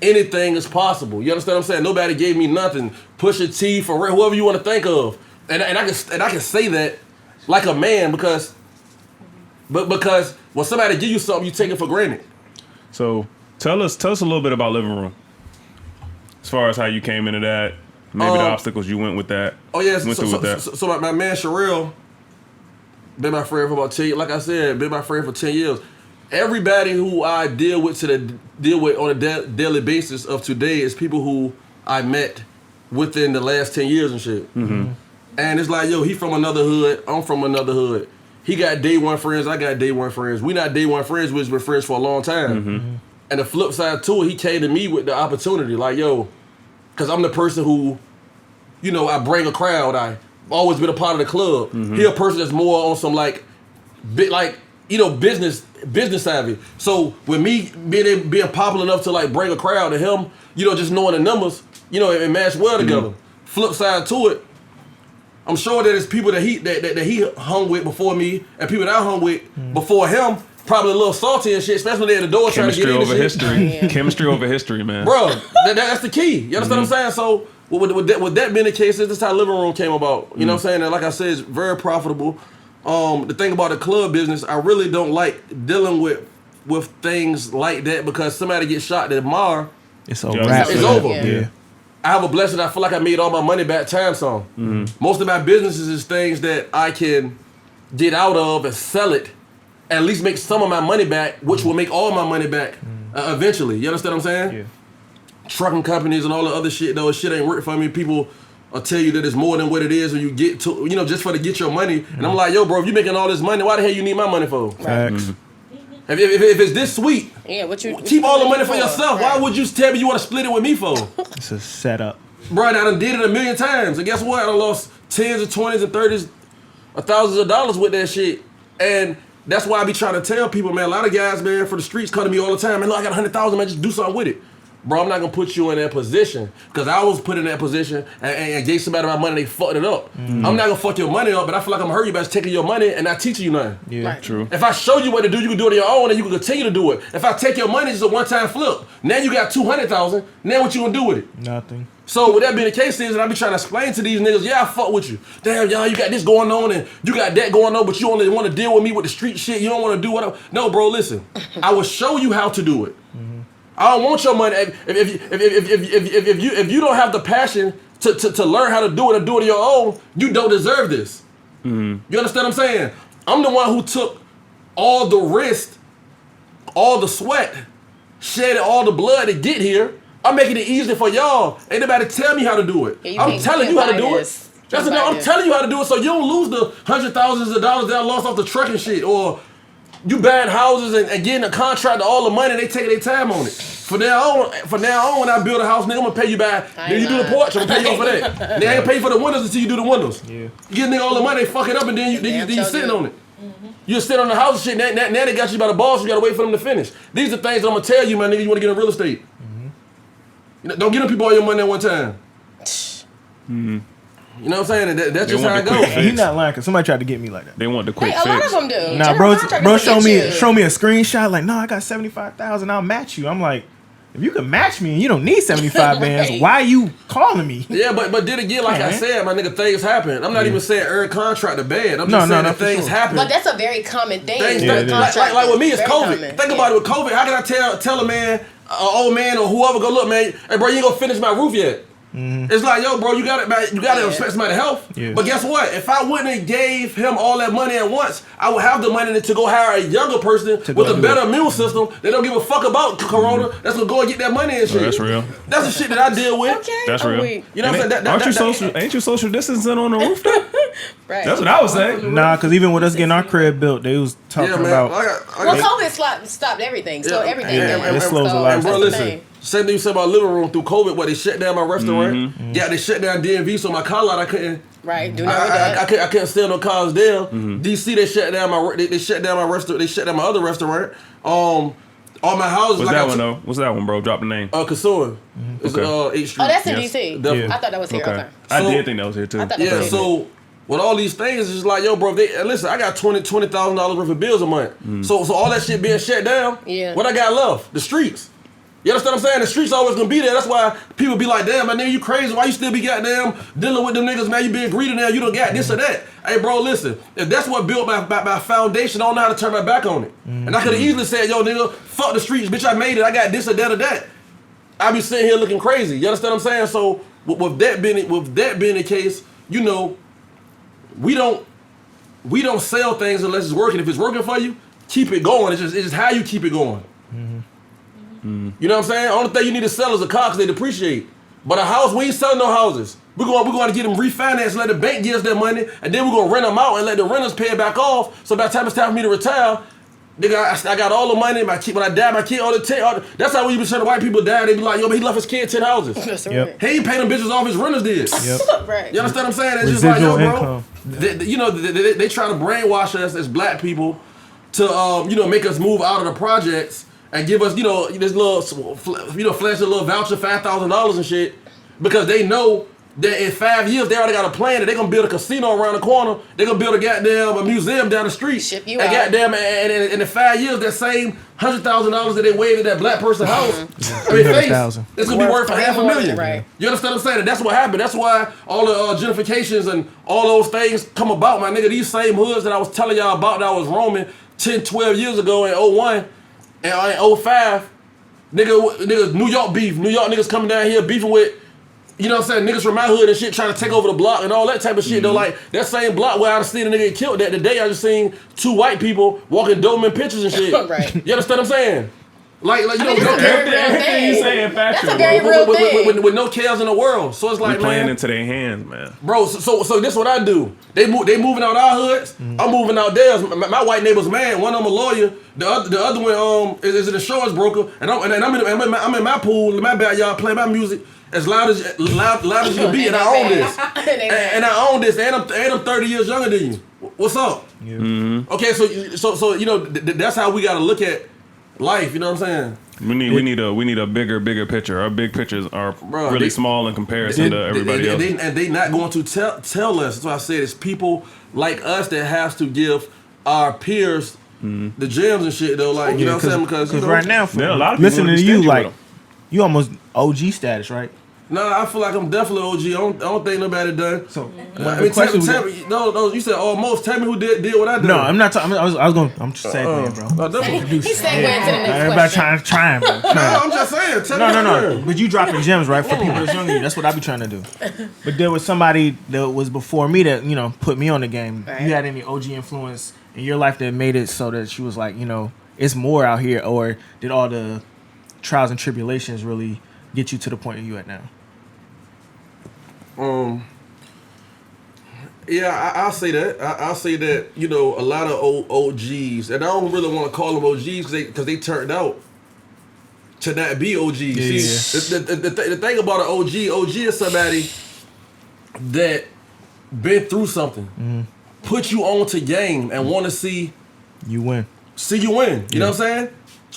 anything is possible. You understand what I'm saying? Nobody gave me nothing. Pusha T, for real, whoever you want to think of, and I can say that like a man because when somebody give you something, you take it for granted. So tell us a little bit about living room. As far as how you came into that, maybe the obstacles you went with that. Oh yes, went through with that. so my man Sherelle been my friend for about 10 years. Like I said, been my friend for 10 years. Everybody who I deal with on a daily basis of today is people who I met within the last 10 years and shit. And it's like, yo, he from another hood, I'm from another hood. He got day one friends, I got day one friends. We not day one friends, we've been friends for a long time. And the flip side to it, he came to me with the opportunity, like, yo, because I'm the person who, you know, I bring a crowd. I've always been a part of the club. He a person that's more on some like business savvy. So with me being popular enough to like bring a crowd, and him, you know, just knowing the numbers, you know, it matched well together. Flip side to it, I'm sure that it's people that he hung with before me, and people that I hung with before him, probably a little salty and shit, especially when they're at the door trying to get in Chemistry over and shit. history. Chemistry over history, man. Bro, that's the key. You understand what I'm saying? So with that being the case, this is how living room came about. You know what I'm saying? And like I said, it's very profitable. The thing about the club business, I really don't like dealing with things like that because somebody gets shot tomorrow. It's a Yeah, wrap. it's for over. them. Yeah. Yeah. I have a blessing. I feel like I made all my money back time some. Most of my businesses is things that I can get out of and sell it, at least make some of my money back, which will make all my money back eventually. You understand what I'm saying? Yeah. Trucking companies and all the other shit, though, shit ain't work for me. People will tell you that it's more than what it is when you get to, you know, just for to get your money. And I'm like, yo, bro, if you making all this money, why the hell you need my money for? Facts. If it's this sweet, Yeah, what you keep all the money for looking yourself. Right. Why would you tell me you want to split it with me for? It's a setup. Bro, I done did it a million times. And guess what? I done lost tens and 20s and 30s of thousands of dollars with that shit. And that's why I be trying to tell people, man, a lot of guys, man, for the streets come to me all the time, man, look, I got 100,000, man, just do something with it. bro, I'm not gonna put you in that position because I was put in that position and gave somebody my money, they fucked it up. I'm not gonna fuck your money up, but I feel like I'm hurting you by taking your money and not teaching you nothing. Yeah, Right. true. If I show you what to do, you can do it on your own and you can continue to do it. If I take your money, it's a one-time flip. Now you got 200,000. Now what you gonna do with it? Nothing. So with that being the case is, and I be trying to explain to these niggas, yeah, I fuck with you. Damn, y'all, you got this going on and you got that going on, but you only want to deal with me with the street shit. You don't want to do whatever. No, bro, listen. I will show you how to do it. I don't want your money. If you don't have the passion to learn how to do it and do it on your own, you don't deserve this. You understand what I'm saying? I'm the one who took all the risk, all the sweat, shed all the blood to get here. I'm making it easier for y'all. Ain't nobody tell me how to do it. Yeah, I'm telling you how to do it. That's enough. I'm telling you how to do it so you don't lose the hundreds of thousands of dollars that I lost off the trucking shit, or you buying houses and getting a contract to all the money, they taking their time on it. From now on, when I build a house, nigga, I'm gonna pay you back. Then you do the porch, I'm gonna pay you for that. Then I ain't pay you for the windows until you do the windows. Yeah. You get nigga all the money, they fuck it up, and then you sitting on it. You sit on the house and shit. Now they got you by the balls. You gotta wait for them to finish. These are things that I'm gonna tell you, my nigga. You wanna get in real estate. You know, don't give them people all your money at one time. You know what I'm saying? That's just how it goes. He's not lying, because somebody tried to get me like that. They want the quick Hey, a lot fix. of them do. Nah, General bro, contractors show will me get you. a screenshot. Like, no, I got 75,000. I'll match you. I'm like, if you can match me and you don't need 75 bands, Right. why are you calling me? Yeah, but then again, like I said, my nigga, things happen. I'm not even saying earn contract to bad. I'm just saying that for things sure. happen. But that's a very common thing. Things Yeah, like, it is. like with me, it's Very COVID. common. Think about it with COVID. How can I tell a man, an old man or whoever, go look, man, hey bro, you ain't gonna finish my roof yet. It's like, yo, bro, you gotta respect somebody's health. Yeah. But guess what? If I wouldn't have gave him all that money at once, I would have the money to go hire a younger person with a better immune system. They don't give a fuck about corona. That's gonna go and get that money and shit. That's real. That's the shit that I deal with. Okay. That's I'm real. weak. You know what I'm saying? Ain't you social distancing on the roof though? Right. That's what I was saying. Nah, because even with us getting our crib built, they was talking Yeah, man. about. Well, COVID stopped everything. So everything. and- it slows a lot. And bro, That's the listen. thing. Same thing you said about living room through COVID, where they shut down my restaurant. Yeah, they shut down DMV, so my car lot I couldn't. Right. Do not with that. I couldn't sell no cars there. DC they shut down they shut down my restaurant. They shut down my other restaurant. All my houses. What's that one though? What's that one, bro? Drop the name. Kasuan. It's Okay. 8th Street. Oh, that's in Yes. DC. Definitely. I thought that was here. Okay. I So- did think that was here too. I thought that Yeah, was here. so with all these things, it's just like, yo, bro, and listen, I got $20,000 worth of bills a month. So all that shit being shut down, Yeah. what I got left? The streets. You understand what I'm saying? The streets always gonna be there. That's why people be like, damn, my nigga, you crazy. Why you still be goddamn dealing with them niggas? Now you being greedy now. You don't got this or that. Hey, bro, listen. If that's what built my foundation, I don't know how to turn my back on it. And I could have easily said, yo, nigga, fuck the streets. Bitch, I made it. I got this or that or that. I be sitting here looking crazy. You understand what I'm saying? So with that being the case, you know, we don't sell things unless it's working. If it's working for you, keep it going. It's just how you keep it going. You know what I'm saying? Only thing you need to sell is a car because they depreciate. But a house, we ain't selling no houses. We're going to get them refinanced, let the bank give us their money, and then we're going to rent them out and let the renters pay it back off. So by the time it's time for me to retire, nigga, I got all the money. My kid, when I die, my kid, that's how when you be saying white people die, they be like, yo, but he left his kid 10 houses. That's Yep. right. He ain't paying them bitches off, his renters did. Right. You understand what I'm saying? It's just like, yo, Residual bro. income. They try to brainwash us as black people to, make us move out of the projects and give us, this little, flash a little voucher, $5,000 and shit, because they know that in 5 years they already got a plan that they're gonna build a casino around the corner. They're gonna build a museum down the street. Ship you and out. goddamn, and in 5 years, that same $100,000 that they waved at that black person's house, face, 300,000. it's gonna be worth Worth $500,000. right. You understand what I'm saying? And that's what happened. That's why all the gentrifications and all those things come about, my nigga. These same hoods that I was telling y'all about that I was roaming 10, 12 years ago in 01 and in 05, niggas, New York beef. New York niggas coming down here beefing with, you know what I'm saying, niggas from my hood and shit trying to take over the block and all that type of shit. Though, like, that same block where I just seen a nigga get killed that the day I just seen 2 white people walking Doberman pictures and shit. Right. You understand what I'm saying? Like I mean, that's a very real Everything you thing. saying That's factual, a very bro. real thing. with no cares in the world. So it's We like, playing man, into their hands, man. bro, so this what I do. They moving out our hoods. I'm moving out theirs. My white neighbor's man. One of them a lawyer. The other one is an insurance broker. And I'm in my pool, in my backyard, playing my music as loud as you can be. And I own this. And I own this. And I'm 30 years younger than you. What's up? Yeah. Okay, so that's how we got to look at life. You know what I'm saying? We need a bigger picture. Our big pictures are Bro, really small in comparison to everybody else. They not going to tell us. That's why I said it's people like us that has to give our peers the gems and shit though. Like you know what I'm saying? Because right now, a lot of people listening to understand you, with like them. you almost OG status, right? Nah, I feel like I'm definitely OG. I don't think nobody done. So I mean, tell me, no, you said almost. Tell me who did what I did. No, I'm not. I'm just saying, bro. No, definitely. He's segueing to the next Everybody question. trying, bro. No, I'm just saying. Tell me No. But you dropping gems, right? For people that's younger than you. That's what I be trying to do. But there was somebody that was before me that, put me on the game. Right. You had any OG influence in your life that made it so that she was like, it's more out here? Or did all the trials and tribulations really get you to the point where you at now? Yeah, I'll say that. I'll say that, a lot of old OGs, and I don't really want to call them OGs because they turned out to not be OGs. See, the thing about an OG is somebody that been through something, put you on to game, and want to see You win. you win. You know what I'm saying?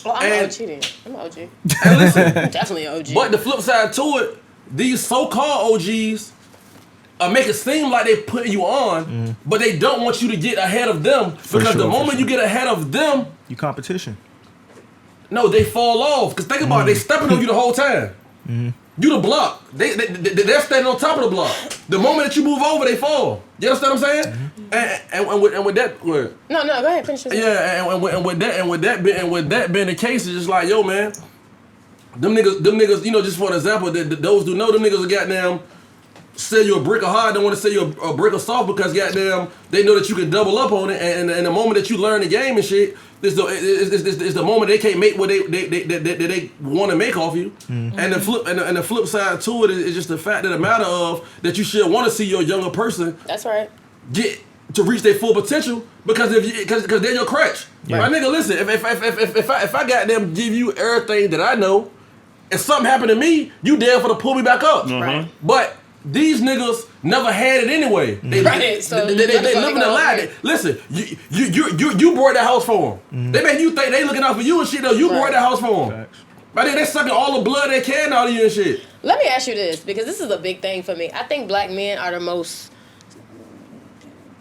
Well, I'm an OG then. I'm an OG. And listen, I'm definitely an OG. but the flip side to it, these so-called OGs make it seem like they putting you on, but they don't want you to get ahead of them because the moment you get ahead of them, You competition. no, they fall off. Because think about it, they stepping on you the whole time. You the block. They're standing on top of the block. The moment that you move over, they fall. You understand what I'm saying? And with that, no, go ahead, finish this. yeah, and with that being the case, it's just like, yo, man, them niggas, just for an example, those who know them niggas are goddamn sell you a brick of hard, don't want to sell you a brick of soft because goddamn they know that you can double up on it, and the moment that you learn the game and shit, this the moment they can't make what they want to make off you. And the flip side to it is just the fact of the matter of that you should want to see your younger person That's right. get to reach their full potential because because they're your crutch. Yeah. My nigga, listen, if I goddamn give you everything that I know, and something happened to me, you there for to pull me back up. Right. But these niggas never had it anyway. They living a lie. Listen, you bought that house for them. They make you think they looking out for you and shit though. You bought that house for them. But then they sucking all the blood they can out of you and shit. Let me ask you this, because this is a big thing for me. I think black men are the most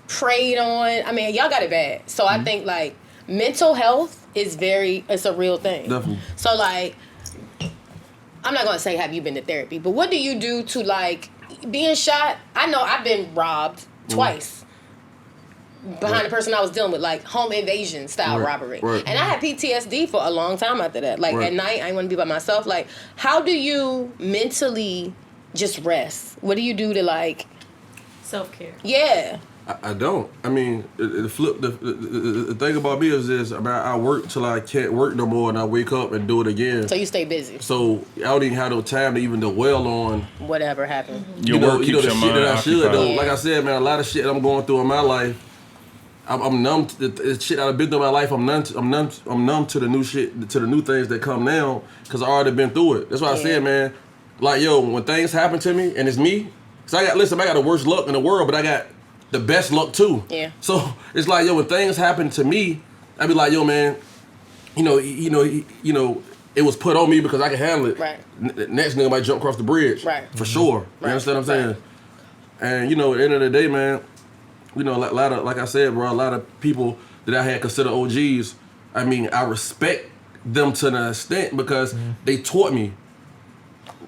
preyed on. I mean, y'all got it bad. So I think like mental health is it's a real thing. Definitely. So like, I'm not gonna say have you been to therapy, but what do you do to like being shot? I know I've been robbed twice behind the person I was dealing with, like home invasion style robbery. Right. And I had PTSD for a long time after that. Like at night, I didn't want to be by myself. Like, how do you mentally just rest? What do you do to like Self-care. Yeah. I don't. I mean, the thing about me is this: I work till I can't work no more, and I wake up and do it again. So you stay busy. So I don't even have no time to even dwell on Whatever happened. Your work the keeps your shit mind that I should occupied. though. Like I said, man, a lot of shit that I'm going through in my life, I'm numb to the shit I've been through in my life. I'm numb to the new shit, to the new things that come now, because I already been through it. That's why I said, man, like yo, when things happen to me and it's me, cause I got the worst luck in the world, but I got the best luck too. Yeah. So it's like, yo, when things happen to me, I be like, yo, man, it was put on me because I can handle it. Right. Next nigga might jump across the bridge. Right. For sure. Right. You understand what I'm saying? And at the end of the day, man, like I said, bro, a lot of people that I had considered OGs, I mean, I respect them to an extent because they taught me.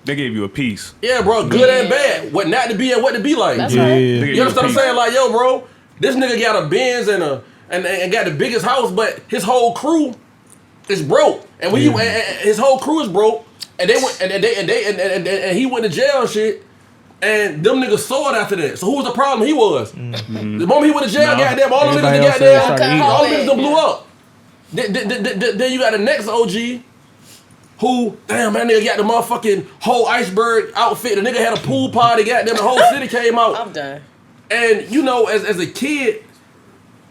They gave you a piece. Yeah, bro, good and bad. What not to be and what to be like. That's right. You understand what I'm saying? Like, yo, bro, this nigga got a Benz and got the biggest house, but his whole crew is broke. And when his whole crew is broke, and they went and he went to jail and shit. And them niggas saw it after that. So who was the problem? He was. The moment he went to jail, goddamn, all them niggas done blew up. Then you got the next OG. Who, damn, that nigga got the motherfucking whole iceberg outfit. The nigga had a pool party, goddamn, the whole city came out. I'm done. And, as a kid,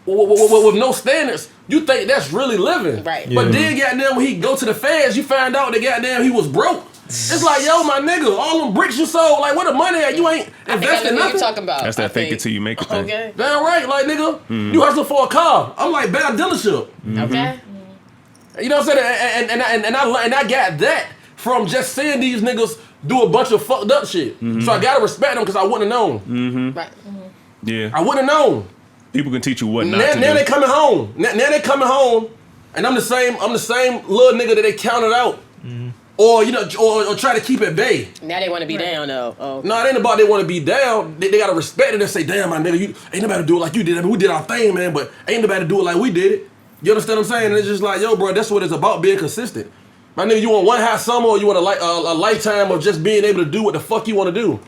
with no standards, you think that's really living. Right. But then, goddamn, when he go to the feds, you find out that, goddamn, he was broke. It's like, yo, my nigga, all them bricks you sold, like, where the money at? You ain't investing what nothing. you're talking about. That's that fake it till you make it thing. Okay. Damn right, like, nigga, you hustle for a car. I'm like, bad dealership. Okay. You know what I'm saying? And I got that from just seeing these niggas do a bunch of fucked up shit. So I gotta respect them because I wouldn't have known. Right. Yeah. I wouldn't have known. People can teach you what not Now, to now do. they coming home. Now they coming home, and I'm the same little nigga that they counted out, or or try to keep at bay. Now they want to be down though. Oh. No, it ain't about they want to be down. They gotta respect it and say, damn, my nigga, you ain't nobody do it like you did. I mean, we did our thing, man, but ain't nobody do it like we did it. You understand what I'm saying? And it's just like, yo, bro, that's what it's about, being consistent. My nigga, you want one hot summer or you want a lifetime of just being able to do what the fuck you want to do?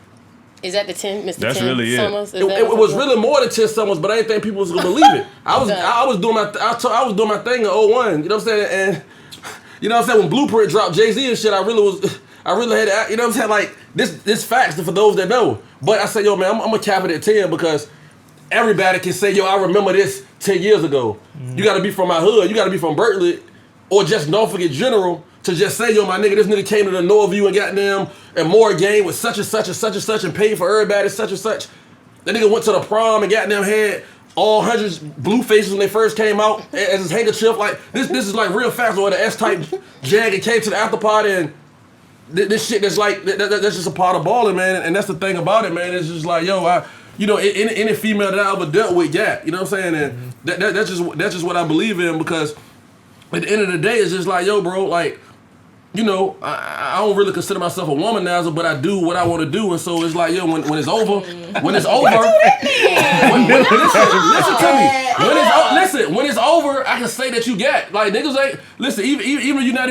Is that the 10, Mr. That's 10 really it. summers? It was really more than 10 summers, but I didn't think people was gonna believe it. I was doing my thing in 01. You know what I'm saying? And you know what I'm saying? When Blueprint dropped Jay-Z and shit, I really had to, you know what I'm saying? Like this facts for those that know. But I said, yo, man, I'm gonna cap it at 10 because everybody can say, yo, I remember this 10 years ago. You gotta be from my hood, you gotta be from Berkeley, or just Norfolk in general, to just say, yo, my nigga, this nigga came to the Northview and goddamn and more game with such and such and such and such and paid for everybody such and such. That nigga went to the prom and goddamn had all hundreds blue faces when they first came out as his handkerchief. Like this is like real fast or the S-type jag and came to the after party and this shit that's like that's just a part of balling, man. And that's the thing about it, man. It's just like, yo, any female that I ever dealt with, yeah, you know what I'm saying? And that's just what I believe in, because at the end of the day, it's just like, yo, bro, like, you know, I don't really consider myself a womanizer, but I do what I want to do, and so it's like, yo, when it's over, listen to me. When it's over, I can say that you got, like, niggas ain't, listen, even if you're not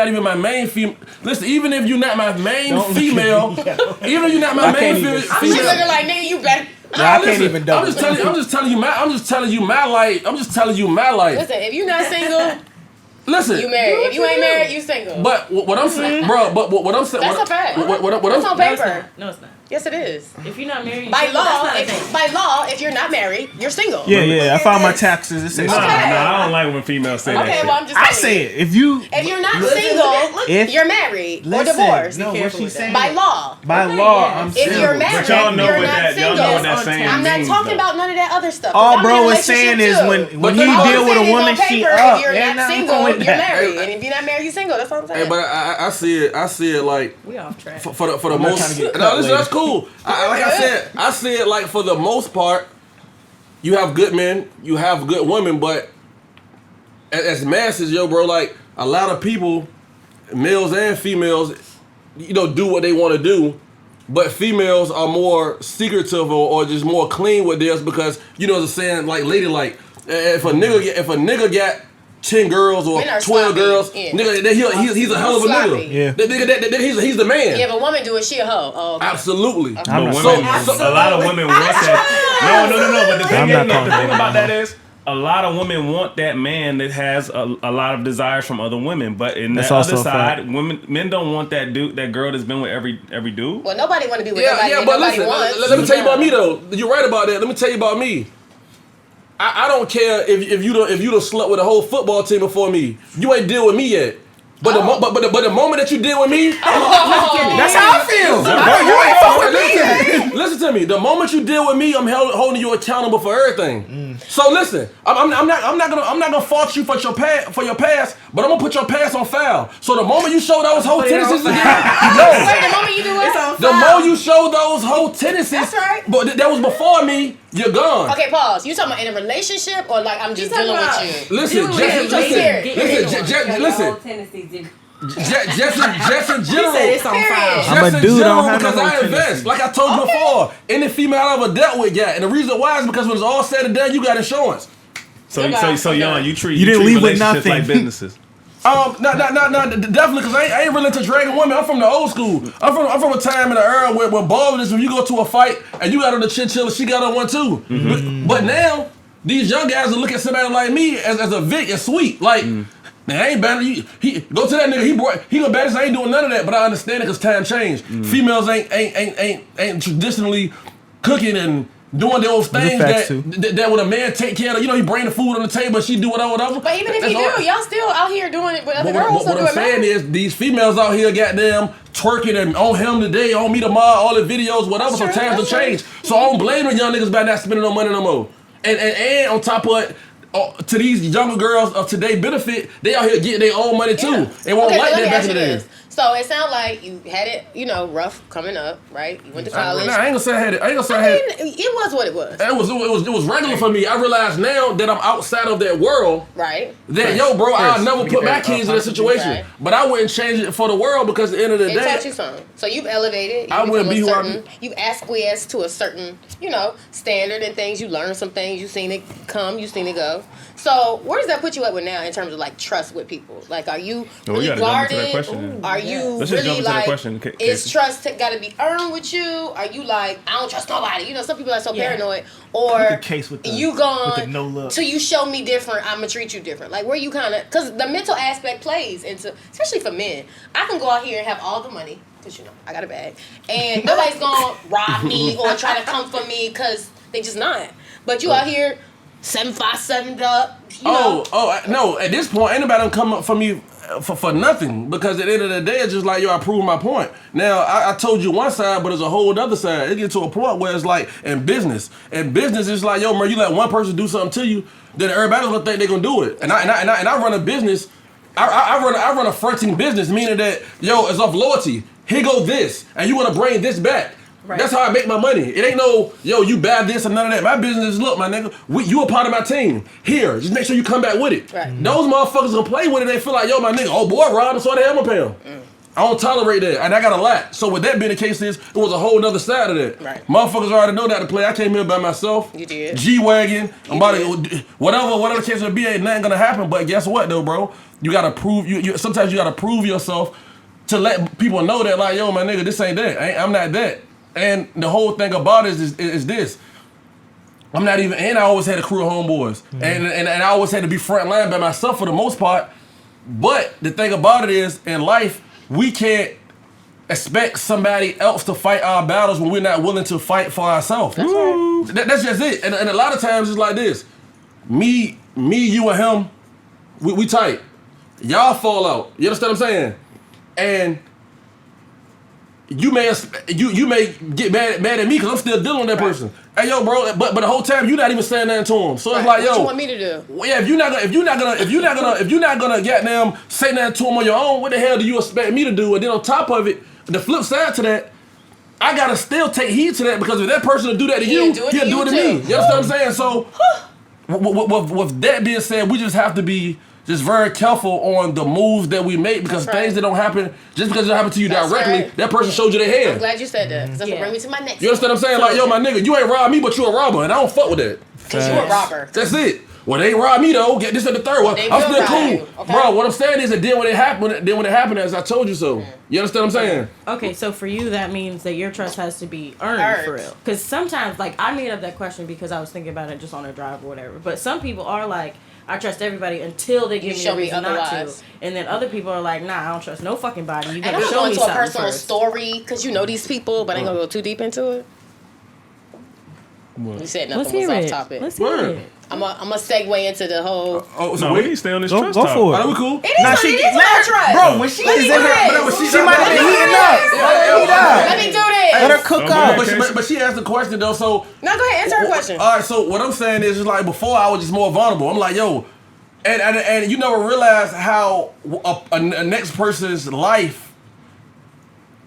even my main female, listen, even if you're not my main female, even if you're not my main female, She's looking like, nigga, you better. I can't even double. I'm just telling you my life. Listen, if you're not single, listen, you married. If you ain't married, you single. But what I'm saying, bro. But what I'm saying. That's a fact. That's on paper. No, it's not. Yes, it is. If you're not married, By single, law, that's not a thing. if you're not married, you're single. Yeah. I filed my taxes. It says Nah, so. I don't like when females say that Okay, shit. well, I'm just I telling say you. it. If you're not single, If- you're married or Listen, divorced. no, what careful she's with saying. By law. By Okay, law, yeah. I'm If single. you're married, But y'all know you're what not that, single. y'all know what that saying I'm not means, talking though. about none of that other stuff. All I'm in a bro was saying relationship is too. when But he all deal I'm with a saying is woman, on she paper, up. If you're Yeah, not nah, I'm single, going you're back. married. And if you're not married, you're single. That's what I'm saying. Hey, but I see it like We off track. for the I'm not trying most. to get No, cut listen, later. that's cool. I see it like for the most part, you have good men, you have good women, but as masses, yo, bro, like a lot of people, males and females, you know, do what they want to do. But females are more secretive or just more clean with theirs because, you know, the saying, like, ladylike. If a nigga got 10 girls or Men are 12 sloppy, girl, yeah. nigga, he's a hell of a Sloppy. nigga. Yeah. That nigga, he's the man. Yeah, if a woman do it, she a hoe. Oh, okay. Absolutely. But I'm not women, saying a lot of women want that. No. But the I'm not calling thing that about no. that is, a lot of women want that man that has a lot of desires from other women. But in That's the also other a fact. side, men don't want that girl that's been with every dude. Well, nobody want to be with Yeah, nobody yeah, that but nobody listen, wants. let me tell you about me though. You're right about that. Let me tell you about me. I don't care if you done slept with a whole football team before me. You ain't deal with me yet. But the moment that you deal with me, That's how I feel. You ain't fuck with me. listen to me. The moment you deal with me, I'm holding you accountable for everything. So listen, I'm not gonna fault you for your past, but I'm gonna put your past on file. So the moment you show those whole tendencies again, Wait, the moment you do what? the more you show those whole tendencies, That's right. But that was before me. You're gone. Okay, pause. You talking about in a relationship or like I'm just dealing with you? Listen, just in general. It's on file. I'm a Just in dude, I general, don't have no because I whole invest. tendency. Like I told you before, any female I ever dealt with, yeah. And the reason why is because when it's all said and done, you got insurance. So Yawn, you treat didn't leave with relationships nothing. like businesses. No, definitely, because I ain't really into dragging women. I'm from the old school. I'm from a time in the era where balling is when you go to a fight and you got on the chinchilla, she got on one too. But now, these young guys will look at somebody like me as a Vic, as sweet. Like, man, I ain't better. He go to that nigga. He gonna bet I ain't doing none of that. But I understand it because time changed. Females ain't traditionally cooking and doing those things that when a man take care of, you know, he bring the food on the table, she do whatever. But even if you do, y'all still out here doing it with other But girls. what I'm saying is, these females out here, goddamn, twerking and on him today, on me tomorrow, all the videos, whatever. So times have changed. So I don't blame the young niggas about not spending no money no more. And on top of it, to these younger girls of today benefit, they out here getting their own money too. They won't like that back in the day. So it sounds like you had it, rough coming up, right? You went to college. I ain't gonna say I had it. It was what it was. It was regular for me. I realize now that I'm outside of that world. Right. That I'll never put my kids in that situation. Right. But I wouldn't change it for the world because at the end of the day, it taught you something. So you've elevated. I wouldn't be who I'm. You've acquiesced to a certain, standard and things. You learned some things. You've seen it come. You've seen it go. So where does that put you at with now in terms of like trust with people? Like, are you really guarded? Are you really like? Is trust got to be earned with you? Are you like, I don't trust nobody? Some people are so paranoid. Or you gone no look. till you show me different, I'm gonna treat you different. Like where you kind of, because the mental aspect plays into, especially for men. I can go out here and have all the money because I got a bag, and nobody's gonna rob me or try to come for me because they just not. But you out here 757'd up. No! At this point, ain't nobody come up for me for nothing, because at the end of the day, it's just like, I proved my point. Now, I told you one side, but there's a whole other side. It gets to a point where it's like in business. In business, it's like, yo, man, you let one person do something to you, then everybody's gonna think they're gonna do it. And I run a business. I run a fronting business, meaning that, it's off loyalty. Here go this, and you want to bring this back. Right. That's how I make my money. It ain't no, you buy this or none of that. My business is, look, my nigga, you a part of my team. Here, just make sure you come back with it. Right. Those motherfuckers gonna play with it. They feel like, my nigga, oh boy, Rob, so the hell I'm gonna pay him. I don't tolerate that, and I got a lot. So with that being the case, it was a whole other side of that. Right. Motherfuckers already know that to play. I came here by myself. You did. G-Wagon. I'm about to, whatever the case may be, ain't nothing gonna happen. But guess what though, bro? You gotta prove, sometimes you gotta prove yourself to let people know that, like, my nigga, this ain't that. I'm not that. And the whole thing about it is this. I'm not even, and I always had a crew of homeboys. Mm-hmm. And I always had to be front line by myself for the most part. But the thing about it is, in life, we can't expect somebody else to fight our battles when we're not willing to fight for ourselves. That's right. That's just it. And a lot of times it's like this. Me, you, and him, we tight. Y'all fall out. You understand what I'm saying? And you may get mad at me because I'm still dealing with that person. Hey, yo, bro, but the whole time you not even saying nothing to him. So it's like, what you want me to do? Yeah, if you're not gonna goddamn say nothing to him on your own, what the hell do you expect me to do? And then on top of it, the flip side to that, I gotta still take heed to that, because if that person will do that to you, he'll do it to me. You understand what I'm saying? So, with that being said, we just have to be just very careful on the moves that we make, because things that don't happen, just because it don't happen to you directly, that person showed you their hand. I'm glad you said that, because that's what bring me to my next. You understand what I'm saying? Like, yo, my nigga, you ain't robbed me, but you a robber, and I don't fuck with that. Because you a robber. That's it. Well, they ain't robbed me though. Get this at the third one. I'm still cool, okay. Bro. What I'm saying is that then when it happened, as I told you so. You understand what I'm saying? Okay, so for you, that means that your trust has to be earned. For real. Because sometimes, like, I made up that question because I was thinking about it just on a drive or whatever. But some people are like, I trust everybody until they give me a reason not to. And then other people are like, nah, I don't trust no fucking body. You gotta show me something first. And I'm going to a personal story, because you know these people, but I ain't going to go too deep into it. What? You said nothing was off topic. Let's hear it. I'm a segue into the whole. So we need to stay on this trust Go for it. Are we cool? It is my trust. Bro, when she is in her, she might have been heating up. Let me do this. Let her cook up. But she asked the question though, so. No, go ahead, answer her question. All right, so what I'm saying is just like before I was just more vulnerable. I'm like, yo, and you never realize how a next person's life.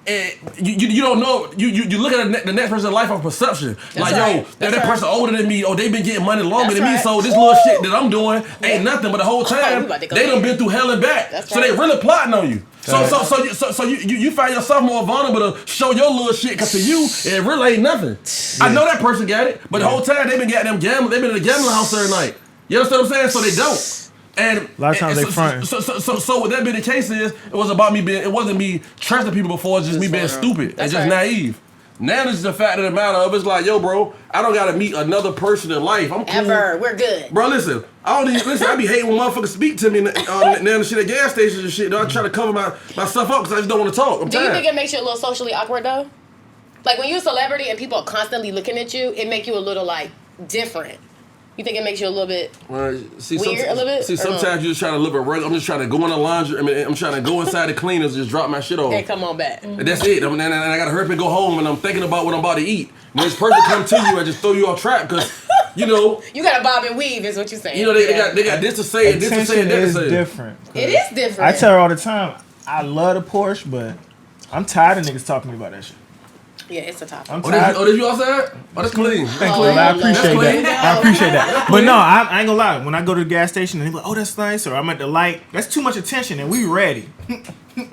You don't know. You look at the next person's life on perception. That's like, yo, that person older than me. Oh, they been getting money longer than me. So this little shit that I'm doing ain't nothing. But the whole time they done been through hell and back. So they really plotting on you. So you find yourself more vulnerable to show your little shit, because to you it really ain't nothing. I know that person got it, but the whole time they been getting them gambling. They been in the gambling house every night. You understand what I'm saying? So they don't. And a lot of times they front. So what that being the case is, it was about me being. It wasn't me trusting people before. It's just me being stupid and just naive. Now this is the fact of the matter of it's like, yo, bro, I don't gotta meet another person in life. I'm cool. We're good. Bro, listen, I be hating when motherfuckers speak to me now and shit at gas stations and shit. I try to cover myself up because I just don't want to talk. Do you think it makes you a little socially awkward though? Like when you're a celebrity and people are constantly looking at you, it make you a little like different. You think it makes you a little bit weird a little bit? See, sometimes you just trying to live a regular. I'm just trying to go in the laundry. I'm trying to go inside the cleaners and just drop my shit off. And come on back. And that's it. And I got to hurry up and go home, and I'm thinking about what I'm about to eat. When this person come to you and just throw you off track, because You know, You got to bob and weave, is what you're saying. you know they got this to say and this to say and that to is say. different. It is different. I tell her all the time, I love the Porsche, but I'm tired of niggas talking to me about that shit. Yeah, it's a topic. I'm Oh, tired. did you outside? Oh, that's clean. Thank you. Oh, I appreciate that's clean. that. I appreciate that. But no, I ain't gonna lie. When I go to the gas station and they be like, "Oh, that's nice," or I'm at the light, that's too much attention, and we ready. Oh, we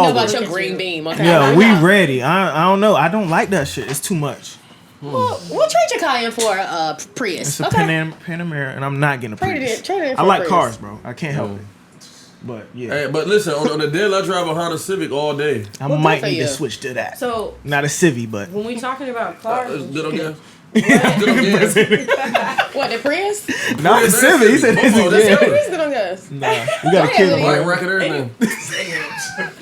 know about but- your green beam. Okay. Yeah, we ready. I don't know. I don't like that shit. It's too much. Well, what trade your car in for a Prius? It's a Panamera, and I'm not getting a Prius. Trade it in for I a like Prius. cars, bro. I can't help it. But yeah, Hey, but listen, on the daily I drive a Honda Civic all day. I Well, might good for need to you. switch to that. So Not a Civic, but when we talking about cars, It's and good on shit, gas. Good on gas. What, the Prius? not a Civic. He said Both this of is them. yeah. Prius good on gas. Nah, you gotta kill him. White bro. record, everything.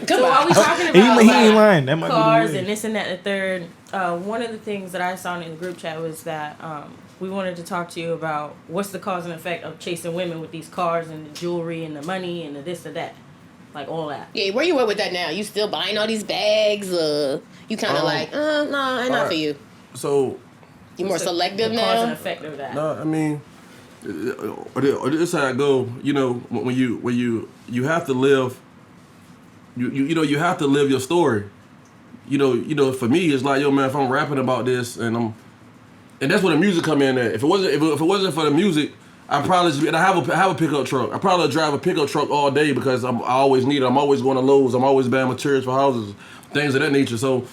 Come so are on. we talking He about ain't like, lying. That might cars be and the way. this and that and the third? One of the things that I saw in the group chat was that we wanted to talk to you about what's the cause and effect of chasing women with these cars and the jewelry and the money and the this or that, like all that. Yeah, where you at with that now? You still buying all these bags? You kind of like, no, ain't not alright. for you. So, You more selective the cause and now? effect of that. no, I mean, this how it go. You know, when you have to live, you have to live your story. You know, for me, it's like, yo, man, if I'm rapping about this and that's where the music come in at. If it wasn't for the music, I probably just, and I have a pickup truck. I probably drive a pickup truck all day because I always need it. I'm always going to Lowe's. I'm always buying materials for houses, things of that nature. So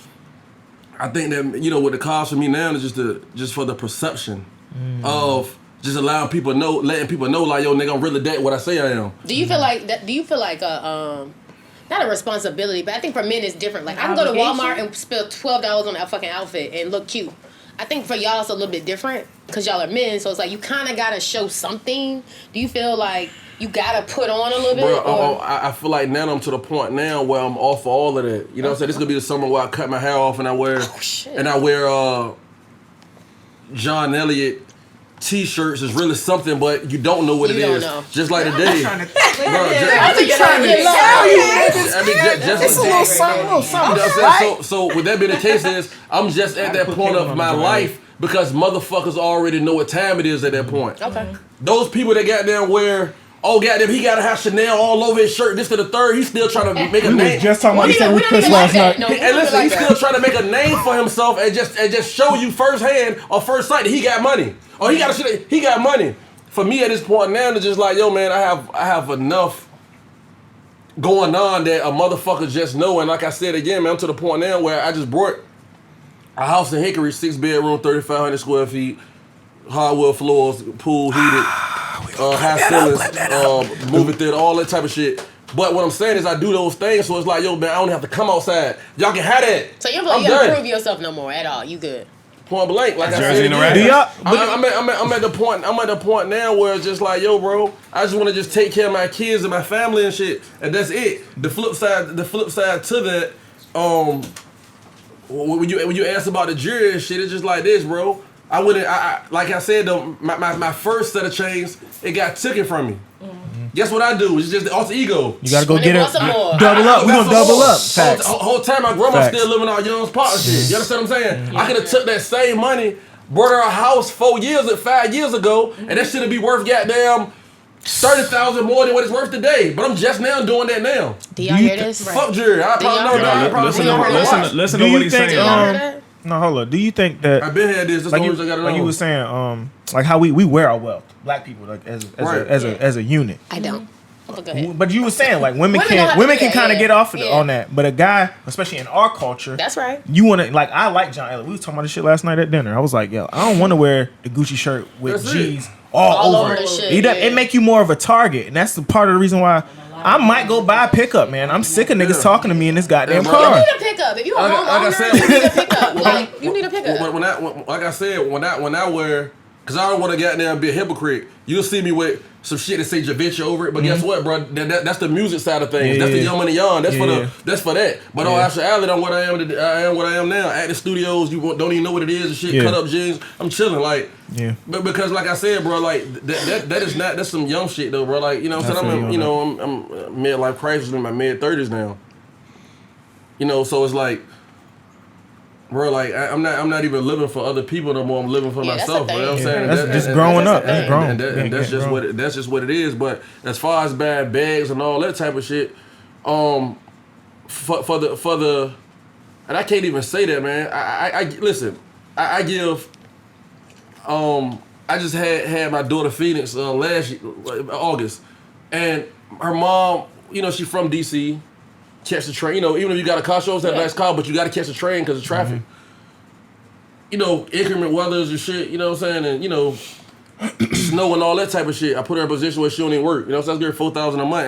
I think that, what the cause for me now is just for the perception of just allowing people know, letting people know, like, yo, nigga, I'm really that what I say I am. Do you feel like that? Do you feel like not a responsibility, but I think for men it's different. Like I can go to Walmart and spend $12 on that fucking outfit and look cute. I think for y'all it's a little bit different because y'all are men, so it's like you kind of gotta show something. Do you feel like you gotta put on a little bit? Bro, I feel like now I'm to the point now where I'm off of all of that. You know what I'm saying? This is gonna be the summer where I cut my hair off and I wear John Elliott T-shirts is really something, but you don't know what You it don't is. know. Just like today, bro. I'm trying to get Just It's a little something, You know what I'm saying? So with that being the case is, I'm just at that point of my life because motherfuckers already know what time it is at that point. Okay. Those people that goddamn wear, oh goddamn, he gotta have Chanel all over his shirt, this to the third, he's still trying to make a We name. was just talking about We this at don't Ruth Chris even like last that. night. No. And listen, he's still trying to make a name for himself and just show you firsthand or first sight that he got money. Or he got money. For me at this point now, it's just like, yo man, I have enough going on that a motherfucker just know. And like I said again, man, I'm to the point now where I just brought a house in Hickory, 6-bedroom, 3,500 square feet, hardwood floors, pool heated, high ceilings, movie theater, all that type of shit. But what I'm saying is I do those things, so it's like, yo man, I don't have to come outside. Y'all can have that. So you don't feel like you gotta prove yourself no more at all. You good. Point blank, like I Jersey said, and the again, Rapids. I'm at the point. I'm at the point now where it's just like, yo, bro, I just want to just take care of my kids and my family and shit, and that's it. The flip side to that, when you ask about the jury and shit, it's just like this, bro. I wouldn't. Like I said though, my first set of chains, it got taken from me. Guess what I do? It's just the alter ego. You gotta go When get they it. want some more. Double up. We I gonna got double some up. more. Facts. Whole time my grandma Facts. still living out Yawns part and shit. You understand what I'm saying? I could have took that same money, bought her a house 5 years ago, and that shit'd be worth goddamn 30,000 more than what it's worth today. But I'm just now doing that now. Do y'all hear this? Fuck jury. I probably know that. I probably Listen know to that. listen Do to what you he's think? saying. Y'all heard that? No, hold on. Do you think that I've been here. This. That's like the you, only thing I gotta know. like you were saying, like how we wear our wealth, black people, like as a unit. I don't. Oh, go ahead. But you were saying like women Women don't have can to do that, kind of yeah. get off Yeah. on that, but a guy, especially in our culture, That's right. you want to like I like John Elliott. We was talking about this shit last night at dinner. I was like, yo, I don't want to wear the Gucci shirt with That's G's it. all All over over it. the shit, It yeah. make you more of a target, and that's the part of the reason why I might go buy a pickup, man. I'm sick of niggas talking to me in this goddamn Yeah, You car. need a pickup. If you a Like I homeowner, said- you need a pickup. Like you need a pickup. Like I said, when I wear, cause I don't want to get there and be a hypocrite. You'll see me with some shit that say Javinci over it, but guess what, bro? That's the music side of things. Yeah, That's the yeah. young money young. That's for Yeah. that's for that. But on actuality, I'm what I am. I am what I am now. At the studios, don't even know what it is and shit. Yeah. Cut up jeans. I'm chilling, like. Yeah. But because like I said, bro, like that is not, that's some young shit though, bro. Like, you know what I'm saying? I'm midlife crisis in my mid-30s now. You know, so it's like bro, like I'm not even living for other people no more. I'm living for myself. You know what I'm saying? That's just growing up. That's grown. That's just what it is. But as far as bad bags and all that type of shit, for the, and I can't even say that, man. I listen. I give. I just had my daughter Phoenix last August, and her mom, you know, she from DC. Catch the train, you know, even if you got a car, show us that nice car, but you got to catch the train because of traffic. You know, inclement weathers and shit, you know what I'm saying? And, you know, snow and all that type of shit. I put her in a position where she don't even work. You know, so I was getting $4,000 a month,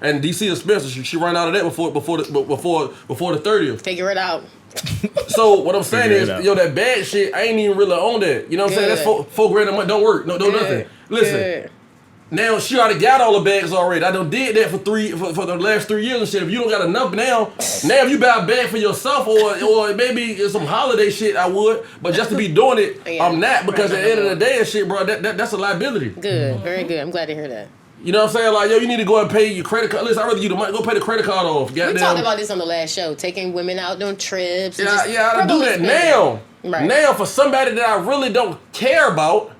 and DC expensive. She ran out of that before the 30th. Figure it out. So what I'm saying is, yo, that bad shit, I ain't even really on that. You know what I'm saying? That's $4,000 a month. Don't work. No, nothing. Listen. Good. Now she already got all the bags already. I done did that for the last 3 years and shit. If you don't got enough now if you buy a bag for yourself or maybe some holiday shit, I would. But just to be doing it, I'm not, because at the end of the day and shit, bro, that's a liability. Good, very good. I'm glad to hear that. You know what I'm saying? Like, yo, you need to go and pay your credit card. Listen, I'd rather you the money. Go pay the credit card off. We talked about this on the last show, taking women out on trips. Yeah, I do that now. Right. Now, for somebody that I really don't care about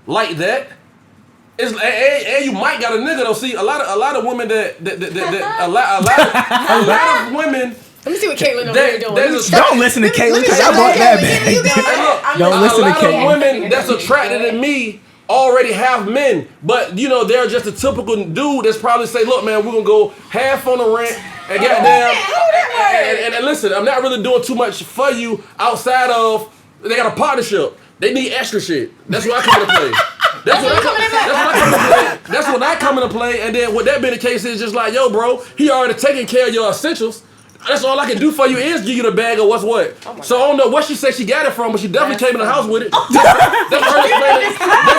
like that, and you might got a nigga though. See, a lot of women a lot of women. Let me see what Caitlyn over here doing. Don't listen to Caitlyn because I bought that bag. Don't listen to Caitlyn. A lot of women that's attracted to me already have men, but you know they're just a typical dude that's probably say, look, man, we're gonna go half on the rent and goddamn. And listen, I'm not really doing too much for you outside of they got a partnership. They need extra shit. That's what I come into play. That's when I come into play. And then what that being the case is just like, yo, bro, he already taking care of your essentials. That's all I can do for you is give you the bag of what's what. So I don't know what she said she got it from, but she definitely came in the house with it. That's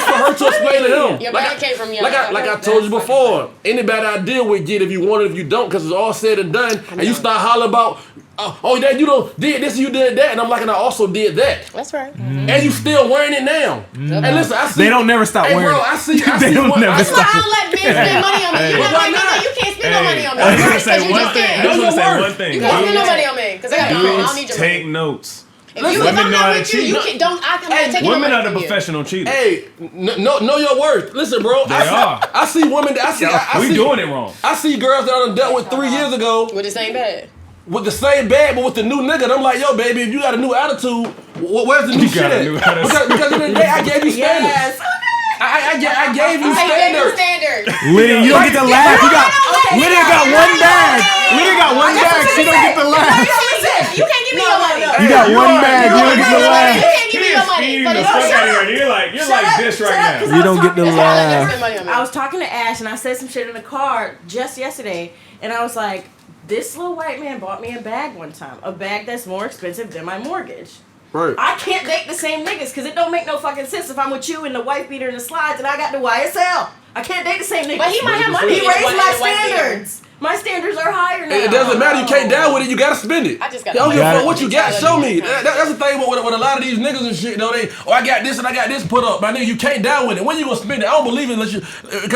for her to explain to him. Your bag came from you. Like I told you before, anybody I deal with get if you want it, if you don't, because it's all said and done. And you start hollering about, oh, Dad, you did this, you did that, and I'm like, and I also did that. That's right. And you still wearing it now. And listen, I see they don't never stop wearing it. I see. They don't never stop. I don't let men spend money on me. You know what? No, you can't spend no money on me. I was gonna say one thing. You can't spend no money on me because I don't need your money. Take notes. If I'm not with you, I'm taking women no are the money professional cheaters. Hey, know your worth. Listen, bro. I see women. We doing it wrong. I see girls that I done dealt with 3 years ago with the same bag. With the same bag, but with the new nigga. And I'm like, yo, baby, if you got a new attitude, where's the new shit at? Because at the end of the day, I gave you standards. Yes. I gave you standards. Lydia, you don't get to laugh. Lydia got one bag. Lydia got one bag. She don't get to laugh. You can't give me your money. You got one bag. You don't get to laugh. You can't give me your money. You're like this right now. You don't get to laugh. I was talking to Ash and I said some shit in the car just yesterday, and I was like, this little white man bought me a bag one time. A bag that's more expensive than my mortgage. Right. I can't date the same niggas because it don't make no fucking sense if I'm with you in the wife beater and the slides and I got the YSL. I can't date the same niggas. But he might have money. He raised my standards. My standards are higher now. It doesn't matter. You can't down with it. You gotta spend it. I just got. Don't give a fuck what you got. Show me. That's the thing with a lot of these niggas and shit. Though I got this and I got this put up. My nigga, you can't down with it. When you gonna spend it? I don't believe it unless you.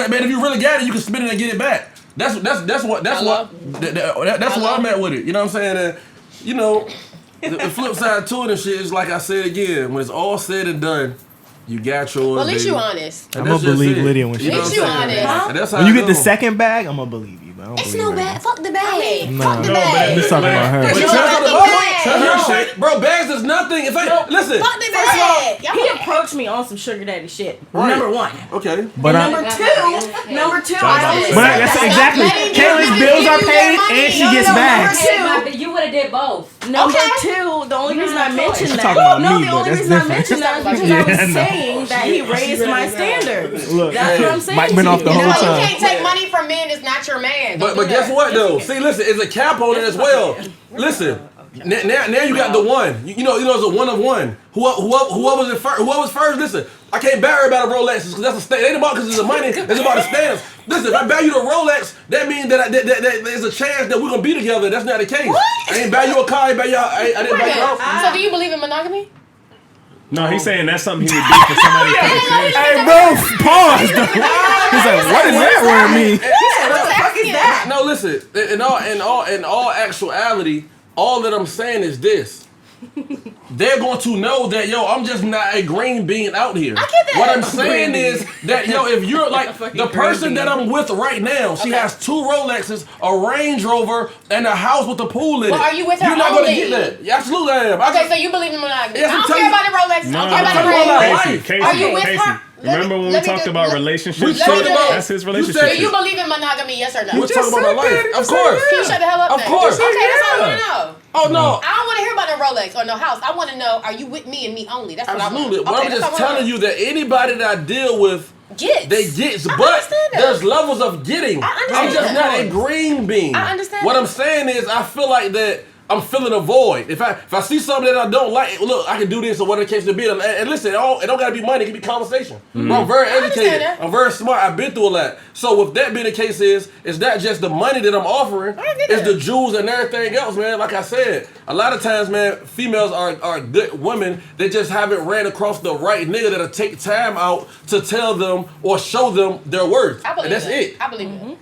Man, if you really got it, you can spend it and get it back. That's what I'm at with it. You know what I'm saying? And, you know, the flip side to it and shit is like I said again. When it's all said and done, you got yours. Well, at least baby. you honest. I'm gonna believe Lydia when she. At least you honest. Huh? When you get the second bag, I'm gonna believe you. It's no bag. Fuck the bag. Fuck the bag. He's talking about her. Bro, bags is nothing. If I listen, fuck the bag. He approached me on some sugar daddy shit. Right. Number one. Okay. But number two. But that's exactly. Caitlyn's bills are paid and she gets bags. You would have did both. Number two, the only reason I mentioned that. The only reason I mentioned that is because I was saying that he raised my standards. That's what I'm saying. Mike been off the whole time. You can't take money from men that's not your man. But guess what though? See, listen, it's a cap on it as well. Listen, now you got the one. You know, it's a one of one. Whoever's first. Listen, I can't buy everybody Rolexes because that's a stand. It ain't about because it's the money. It's about the standards. Listen, if I buy you the Rolex, that means that there's a chance that we're gonna be together. That's not the case. What? I ain't buy you a car. I didn't buy you a house. So do you believe in monogamy? No, he's saying that's something he would do for somebody. Hey, bro, pause. He's like, what does that word mean? No, listen. In all actuality, all that I'm saying is this. they're going to know that, yo, I'm just not a green bean out here. I get that. What I'm saying is that, yo, if you're like the person that I'm with right now, she has 2 Rolexes, a Range Rover, and a house with a pool in it. Well, are you with her You're not going to only? get that. Yeah, absolutely I am. Okay, so you believe in monogamy. Yes, I I'm don't telling care about the Rolex. I don't care about the ring. Casey, Are you with her? remember when we talked about relationships? We talked about that's his relationship. Do you believe in monogamy? Yes or no? We're talking about my life. Of course. Can you shut the hell up? Of then? course. Okay, that's all I want to know. Oh no. I don't want to hear about no Rolex or no house. I want to know, are you with me and me only? That's what Absolutely. I But want. I'm just telling you that anybody that I deal with, Gets. they get, I but understand that. there's levels of getting. I understand I'm just that. not a green bean. I understand What that. I'm saying is, I feel like that I'm filling a void. If I see something that I don't like, look, I can do this or whatever the case may be. And listen, it don't gotta be money. It can be conversation. Bro, I'm very educated. that. I'm very smart. I've been through a lot. So with that being the case, is not just the money that I'm offering. It's the jewels and everything else, man. Like I said, a lot of times, man, females are good women. They just haven't ran across the right nigga that'll take time out to tell them or show them their worth. I believe And that's that. it. I believe it.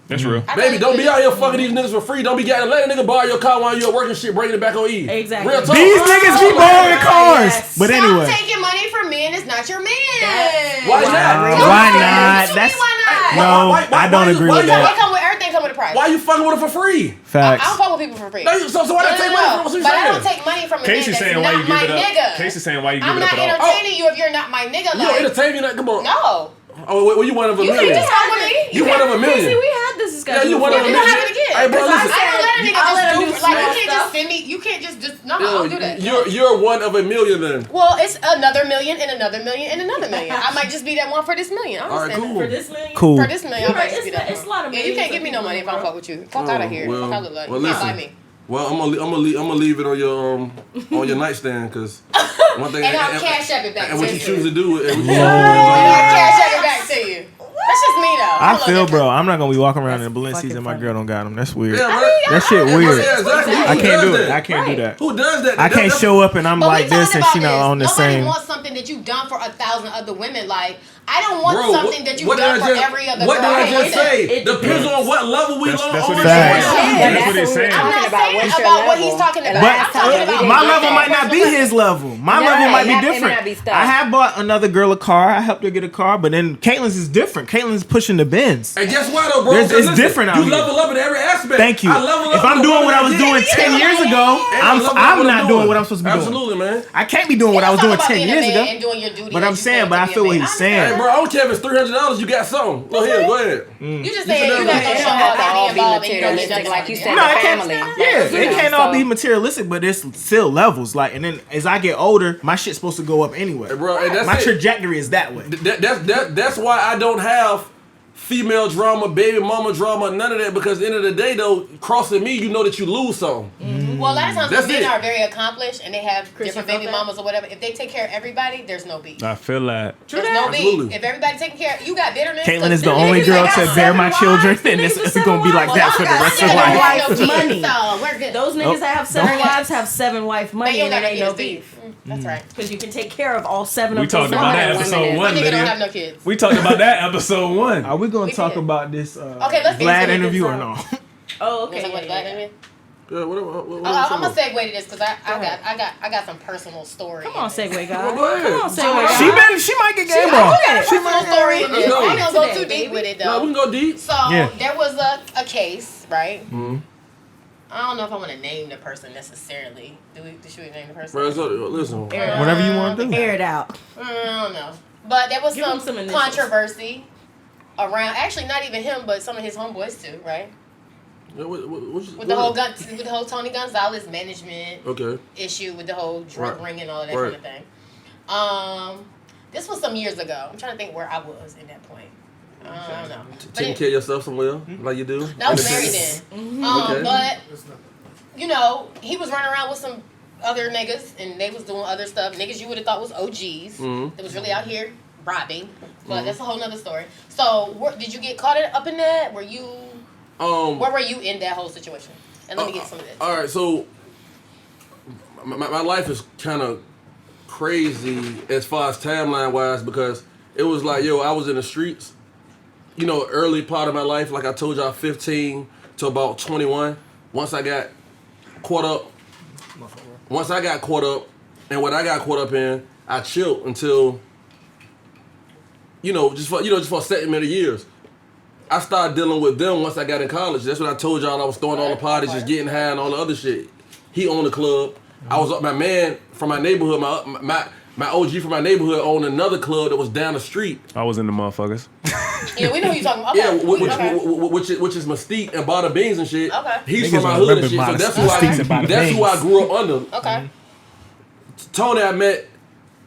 That's real. Baby, don't be out here fucking these niggas for free. Don't be getting let a nigga borrow your car while you're working shit, bringing it back on E. Exactly. Real talk. These niggas be borrowing cars. But anyway. Stop taking money from men is not your man. Why not? Why not? That's Why not? no. I don't agree with that. Everything come with a price. Why you fucking with her for free? I Facts. don't fuck with people for free. No, so why not take money from her? But I don't take money from a Casey's man saying that's why not you my give it up. nigga. Casey's saying why you give I'm it up not at all. entertaining you if you're not my nigga. You don't entertain me? Come on. No. Oh, well, you one of a You million. can just fuck with me. You one of a million. See, we had this discussion. Yeah, you one of a You million. don't have it again. Hey, bro, I listen. don't let a nigga I'll let him just do do like you small can't stuff. just send me. You can't just no, I don't do that. You're one of a million then. Well, it's another million and another million and another million. I might just be that one for this million. I All right, understand cool. For this million? Cool. For this million, I might Right, just be that it's one. a lot of Yeah, you can't millions give me of no people, money if I don't bro. fuck with you. Fuck out of here. Well, Fuck out of luck. well, You can't listen. buy me. Well, I'm gonna leave it on your nightstand because one thing. And I'll cash up it back And what to you you. choose to do. And I'll cash up it back to you. That's just me though. I love feel, that. bro. I'm not gonna be walking around in Balenci's fucking and my funny. girl don't got them. That's weird. Yeah, right. That shit weird. Yeah, exactly. I Who can't does do it. that? I can't do that. Who does that? I can't show up and I'm But we like this talked and about she not this. on the Nobody same. wants something that you've done for 1,000 other women. Like I don't want Bro, something that you've what did done I for just- every other What girl. did I I hate just that. say? It Depends on what level we That's on. what on he's the saying. show. Yeah, That's what he's saying. I'm not Talking about saying what's your about what level. he's talking about. But I'm talking about my what level that might not be person- his level. My No, level might it be may different. not be stuff. I have bought another girl a car. I helped her get a car, but then Caitlin's is different. Caitlin's pushing the Benz. And guess what though, bro? It's Listen, different out You here. level up in every aspect. Thank you. I level up If I'm in the doing woman what I was that doing get. 10 years ago, And I level up I'm what not doing what I'm supposed to be doing. Absolutely, man. I can't be doing what I was Let's doing talk about 10 being a years man ago. and doing your duty But as I'm you saying, said but to I be a feel what man. he's I saying. Hey, bro, I don't care if it's $300. You got something. Go ahead, go ahead. You just saying you're not gonna It show don't up have to all any be involved and you don't get materialistic, nothing like out you of said, it. No, the it can't. family. Yeah, it can't all be materialistic, but it's still levels. Like, and then as I get older, my shit's supposed to go up anyway. Hey, bro, and that's My it. trajectory is that way. That's why I don't have female drama, baby mama drama, none of that. Because at the end of the day, though, crossing me, you know that you lose something. Well, a lot of times That's when men it. are very accomplished and they have Chris, different you felt baby that? mamas or whatever, if they take care of everybody, there's no beef. I feel like There's no beef. Absolutely. If everybody taking care of you, got bitterness. Caitlyn 'cause is the them only niggas girl got to seven bear my wives. children, The and niggas with it's seven gonna be like wives. that for the Well, rest y'all of got life. no kids, Money. so we're good. Those niggas that have 7 Don't- wives have 7 wife They money don't and got it ain't no no kids, beef. That's right. Because you can take care of all 7 we of those talked about that women. episode My one, My nigga don't have Lydia. no kids. We talked about that episode one. Are we gonna We talk did. about this Okay, let's get Vlad into it. interview or no? Oh, Okay, okay. what, yeah, yeah. yeah. Yeah, whatever. I'm gonna segue to this because I got some personal story. Come on, segue, guys. Go ahead. Come on, segue, She guys. she might get game I ball. got a personal story in this. Let's go. I ain't gonna go Today, too deep baby. with it No, we though. can go deep. So Yeah. there was a case, right? I don't know if I want to name the person necessarily. Should we name the person? Bro, listen. Whatever you want to do. Air it out. I don't know. But there was Give him some some initials. controversy around. Actually, not even him, but some of his homeboys too, right? With the whole Tony Gonzalez management Okay. issue with the whole drug Right. ring and all of that Right. kind of thing. This was some years ago. I'm trying to think where I was in that point. I don't know. But Taking care of yourself somewhere, like you do. I was married then. Okay. But you know, he was running around with some other niggas, and they was doing other stuff. Niggas you would have thought was OGs. That was really out here robbing. But that's a whole nother story. So, did you get caught up in that? Where were you in that whole situation? And let me get some of this. All right, so my life is kind of crazy as far as timeline wise because it was like, yo, I was in the streets, you know, early part of my life, like I told y'all, 15 to about 21. Once I got caught up once I got caught up in what I got caught up in, I chilled until, just for a segment of years. I started dealing with them once I got in college. That's what I told y'all. I was throwing all the parties, just getting high and all the other shit. He owned the club. I was up. My man from my neighborhood, my OG from my neighborhood owned another club that was down the street. I was in the motherfuckers. Yeah, we know who you're talking about. Okay. Which is Mystique and Bada Beans and shit. Okay. He's from my hood and shit. So that's who I grew up under. Okay. Tony, I met,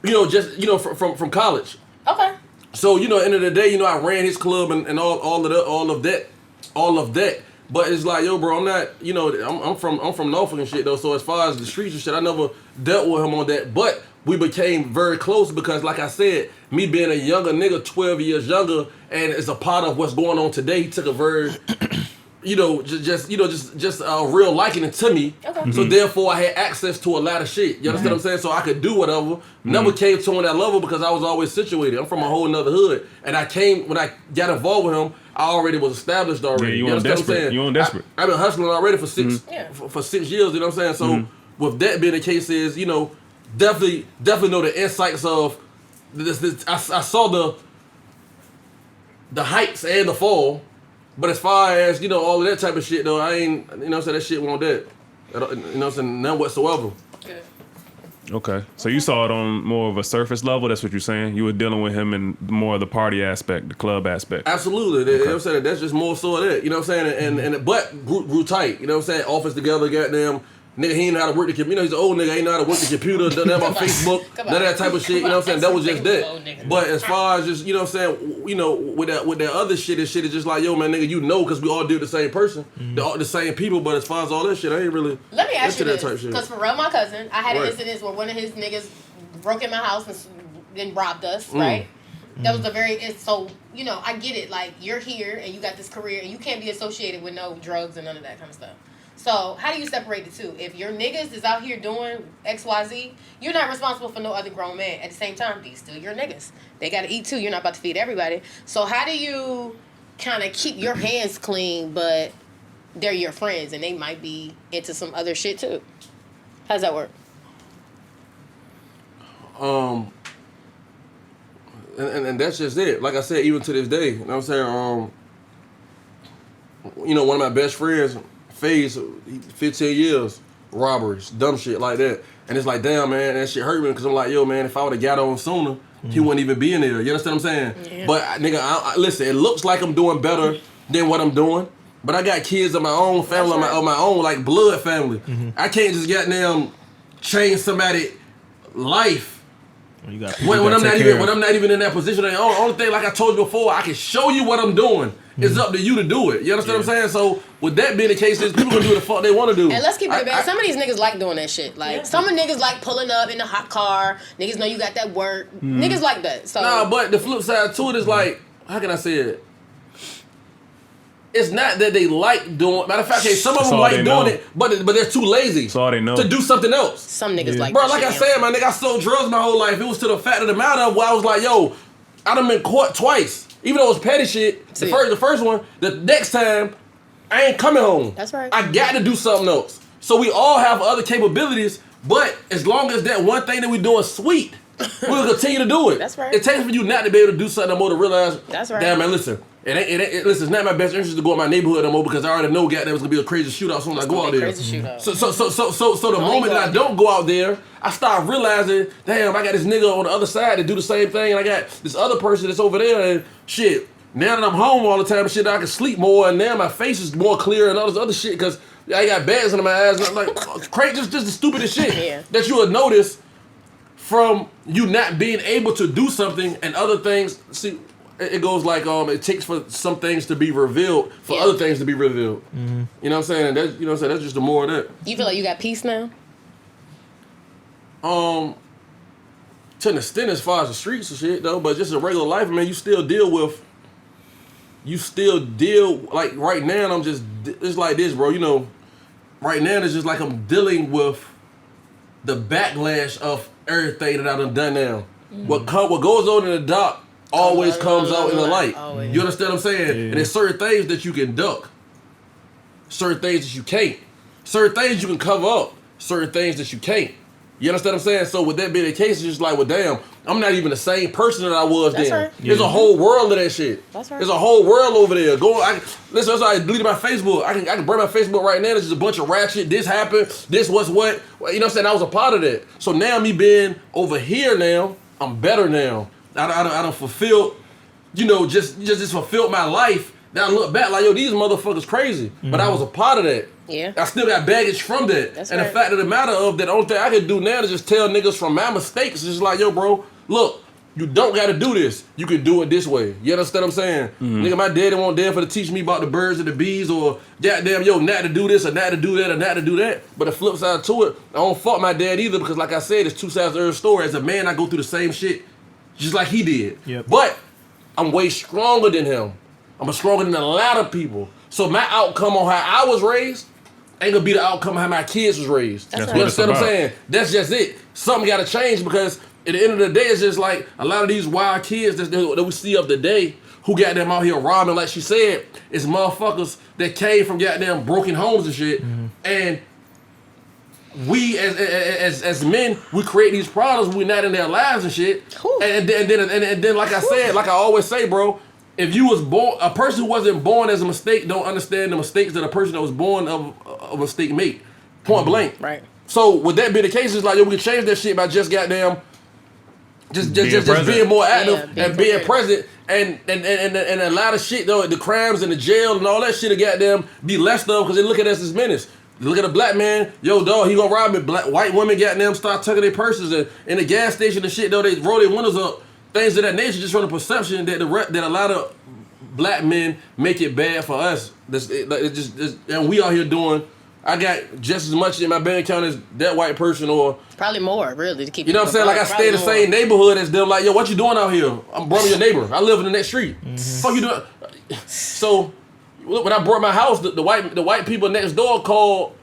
from college. Okay. So end of the day, I ran his club and all of that. But it's like, yo, bro, I'm not, I'm from Norfolk and shit though. So as far as the streets and shit, I never dealt with him on that. But we became very close because, like I said, me being a younger nigga, 12 years younger, and it's a part of what's going on today. He took a very, just a real liking to me. Okay. So therefore, I had access to a lot of shit. You understand what I'm saying? So I could do whatever. Never came to him on that level because I was always situated. I'm from a whole nother hood, and when I got involved with him, I already was established already. Yeah, you understand what I'm saying? You weren't desperate. I've been hustling already for 6 years. You know what I'm saying? So with that being the case, is definitely know the insights of this. I saw the heights and the fall. But as far as, all of that type of shit, though, I ain't, that shit won't that. None whatsoever. Good. Okay. So you saw it on more of a surface level, that's what you're saying? You were dealing with him in more of the party aspect, the club aspect. Absolutely. Okay. You know what I'm saying? That's just more so of that. You know what I'm saying? But grew tight. You know what I'm saying? Office together, goddamn. Nigga, he ain't know how to work the computer. He's an old nigga, ain't know how to work the computer, doesn't have on Facebook, none of that type of shit, you know what I'm saying? That was just that. But as far as just, you know what I'm saying, with that other shit is just like, yo, man, nigga, because we all deal with the same person, the same people, but as far as all that shit, I ain't really Let me ask you that this, type shit. because for real, my cousin, I had an incident where one of his niggas broke in my house and then robbed us, right? That was I get it, like, you're here and you got this career and you can't be associated with no drugs and none of that kind of stuff. So how do you separate the two? If your niggas is out here doing XYZ, you're not responsible for no other grown man. At the same time, these still your niggas. They got to eat too. You're not about to feed everybody. So how do you kind of keep your hands clean, but they're your friends and they might be into some other shit too? How does that work? And that's just it. Like I said, even to this day, you know what I'm saying? One of my best friends, Phase, 15 years, robberies, dumb shit like that. And it's like, damn, man, that shit hurt me because I'm like, yo, man, if I would have got on sooner, he wouldn't even be in there. You understand what I'm saying? Yeah. But, nigga, listen, it looks like I'm doing better than what I'm doing, but I got kids of my own, family of my own, like blood family. I can't just goddamn change somebody's life. When I'm not even in that position. The only thing, like I told you before, I can show you what I'm doing. It's up to you to do it. You understand what I'm saying? So with that being the case, is people gonna do the fuck they want to do. And let's keep it bad. Some of these niggas like doing that shit. Like some of niggas like pulling up in the hot car. Niggas know you got that work. Niggas like that. So but the flip side to it is like, how can I say it? It's not that they like doing. Matter of fact, some of them like doing it, but they're too lazy. That's all they know. To do something else. Some niggas like. Bro, like I said, my nigga, I sold drugs my whole life. It was to the fact of the matter where I was like, yo, I done been caught twice. Even though it was petty shit, the first one, the next time, I ain't coming home. That's right. I got to do something else. So we all have other capabilities, but as long as that one thing that we doing sweet, we'll continue to do it. That's right. It takes for you not to be able to do something more to realize, that's right. Damn, man, listen. Listen, it's not my best interest to go in my neighborhood no more because I already know goddamn it's gonna be a crazy shootout as soon as I go out there. So the moment that I don't go out there, I start realizing, damn, I got this nigga on the other side to do the same thing, and I got this other person that's over there, and shit. Now that I'm home all the time and shit, I can sleep more, and now my face is more clear and all this other shit because I got bags under my eyes. And I'm like, crazy, just the stupidest shit that you would notice from you not being able to do something and other things. See. It goes like it takes for some things to be revealed for other things to be revealed. You know what I'm saying? And that's, you know what I'm saying? That's just the more of that. You feel like you got peace now? To an extent as far as the streets and shit though, but just a regular life, man, you still deal like right now it's like this, bro. Right now it's just like I'm dealing with the backlash of everything that I done now. What goes on in the dark always comes out in the light. Always. You understand what I'm saying? Yeah. And there's certain things that you can duck. Certain things that you can't. Certain things you can cover up. certain things that you can't. You understand what I'm saying? So with that being the case, it's just like, well, damn, I'm not even the same person that I was then. Right. There's a whole world of that shit. That's right. There's a whole world over there. Listen, that's why I deleted my Facebook. I can bring my Facebook right now. There's just a bunch of ratchet. This happened. This was what. You know what I'm saying? I was a part of that. So now me being over here now, I'm better now. I done fulfilled, just fulfilled my life. Now I look back like, yo, these motherfuckers crazy. But I was a part of that. Yeah. I still got baggage from that. That's and right. the fact of the matter of that, the only thing I can do now is just tell niggas from my mistakes. It's just like, yo, bro, look, you don't got to do this. You can do it this way. You understand what I'm saying? Nigga, my daddy won't dare for to teach me about the birds and the bees or goddamn, yo, not to do this or not to do that or not to do that. But the flip side to it, I don't fuck my dad either because like I said, it's two sides of the story. As a man, I go through the same shit just like he did. Yep. But I'm way stronger than him. I'm stronger than a lot of people. So my outcome on how I was raised ain't gonna be the outcome of how my kids was raised. That's You right. understand what I'm saying? That's just it. Something gotta change because at the end of the day, it's just like a lot of these wild kids that we see of the day who got them out here robbing, like she said, is motherfuckers that came from goddamn broken homes and shit. And we as men, we create these problems when we're not in their lives and shit. And then like I said, like I always say, bro, if you was born, a person who wasn't born as a mistake don't understand the mistakes that a person that was born of a mistake make. Point blank. Right. So with that being the case, it's like, yo, we can change that shit by just goddamn, just being more active and being present, and a lot of shit though, the crimes and the jail and all that shit, goddamn be less of because they look at us as menace. Look at a black man, yo, dog, he gonna rob me. White women, goddamn, start tucking their purses and in the gas station and shit though, they roll their windows up. Things of that nature, just from the perception that that a lot of black men make it bad for us. And we out here doing. I got just as much in my bank account as that white person, or probably more, really, to keep. You know what I'm saying? Like I stay in the same neighborhood as them. Like, yo, what you doing out here? I'm brother your neighbor. I live in the next street. Fuck you doing? So when I brought my house, the white people next door called.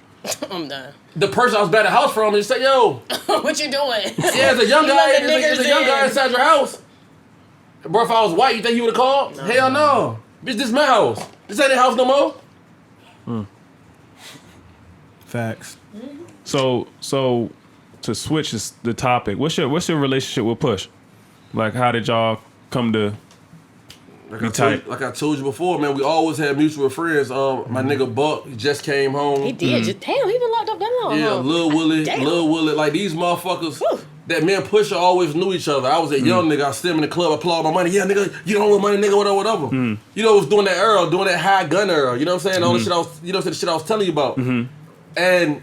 I'm done. The person I was buying the house from and said, yo. What you doing? Yeah, it's a young guy. There's a young guy inside your house. Bro, if I was white, you think he would have called? No. Hell no. Bitch, this is my house. This ain't their house no more. Facts. So to switch the topic, what's your relationship with Push? Like, how did y'all come to like I told you before, man, we always had mutual friends. My nigga Buck just came home. He did. Just damn, he been locked up that long. Yeah, huh? Lil Willie, like these motherfuckers. Whew. That me and Pusha always knew each other. I was a young nigga. I was sitting in the club, applaud my money. Yeah, nigga, you don't want money, nigga, whatever. You know, it was doing that era, doing that high gun era. You know what I'm saying? All the shit the shit I was telling you about. And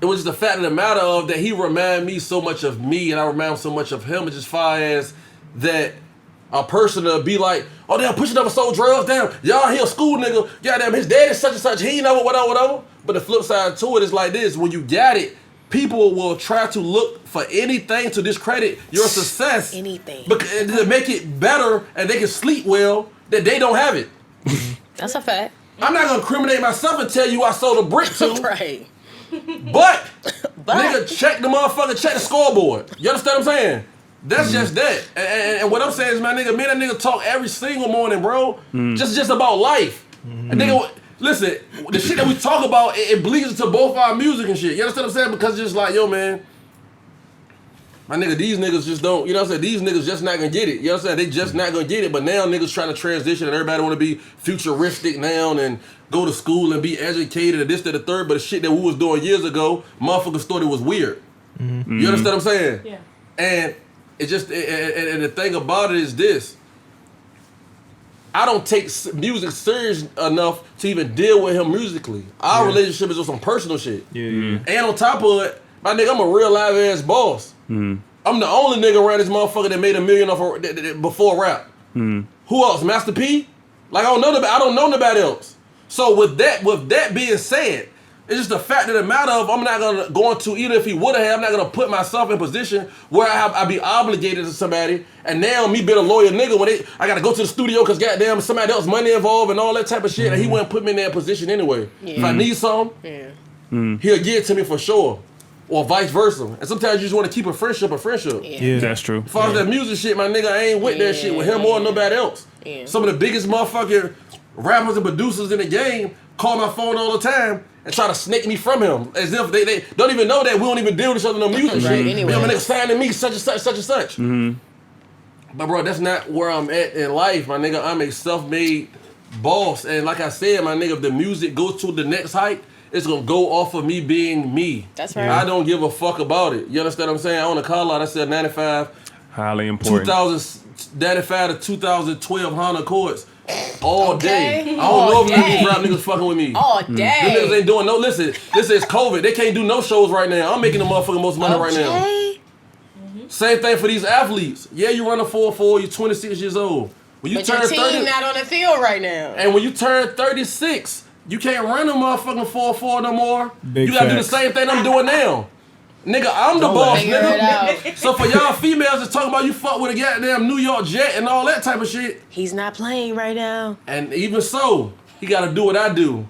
it was just the fact of the matter of that he reminded me so much of me, and I remind him so much of him. As far as that, a person to be like, oh damn, Pusha never sold drugs. Damn, y'all he a school nigga. Goddamn, his dad is such and such. He never whatever. But the flip side to it is like this: when you got it, people will try to look for anything to discredit your success. Anything. To make it better and they can sleep well, that they don't have it. That's a fact. I'm not gonna incriminate myself and tell you I sold a brick to. Right. But nigga, check the scoreboard. You understand what I'm saying? That's just that. And what I'm saying is, my nigga, me and that nigga talk every single morning, bro. Just about life. And nigga, listen, the shit that we talk about, it bleeds into both our music and shit. You understand what I'm saying? Because it's just like, yo, man, my nigga, these niggas just don't, you know what I'm saying? These niggas just not gonna get it. You know what I'm saying? They just not gonna get it. But now niggas trying to transition and everybody wanna be futuristic now and go to school and be educated and this, that, the third. But the shit that we was doing years ago, motherfuckers thought it was weird. You understand what I'm saying? Yeah. And it just, and the thing about it is this. I don't take music serious enough to even deal with him musically. Our relationship is just some personal shit. And on top of it, my nigga, I'm a real live ass boss. I'm the only nigga around this motherfucker that made $1 million off before rap. Who else? Master P? Like I don't know nobody else. So with that being said, it's just the fact of the matter of I'm not gonna go into, even if he would have, I'm not gonna put myself in a position where I be obligated to somebody. And now me being a lawyer nigga, when I gotta go to the studio because goddamn somebody else money involved and all that type of shit, and he wouldn't put me in that position anyway. If I need something, he'll give it to me for sure. Or vice versa. And sometimes you just want to keep a friendship. Yeah, that's true. As far as that music shit, my nigga, I ain't with that shit with him or nobody else. Some of the biggest motherfucking rappers and producers in the game call my phone all the time and try to snake me from him, as if they don't even know that we don't even deal with each other in the music shit. anyway. Yo, my nigga signing me such and such, such and such. Mm-hmm. But bro, that's not where I'm at in life, my nigga. I'm a self-made boss, and like I said, my nigga, if the music goes to the next height, it's gonna go off of me being me. That's right. I don't give a fuck about it. You understand what I'm saying? I own a car lot. I said 95. Highly important. 95 to 2012 Honda Accords. All day. I All don't know if day. these rap niggas fucking with me. All Them day. niggas ain't doing no, listen, it's COVID. They can't do no shows right now. I'm making the motherfucking most money right now. Okay. Same thing for these athletes. Yeah, you run a 4.4, you're 26 years old. When you But turn your team 30, not on the field right now. and when you turn 36, you can't run a motherfucking 4.4 no more. Big you gotta do the facts. same thing I'm doing now. Nigga, I'm the boss, Figure it nigga. out. So for y'all females that's talking about you fuck with a goddamn New York Jet and all that type of shit, He's not playing right now. and even so, he gotta do what I do.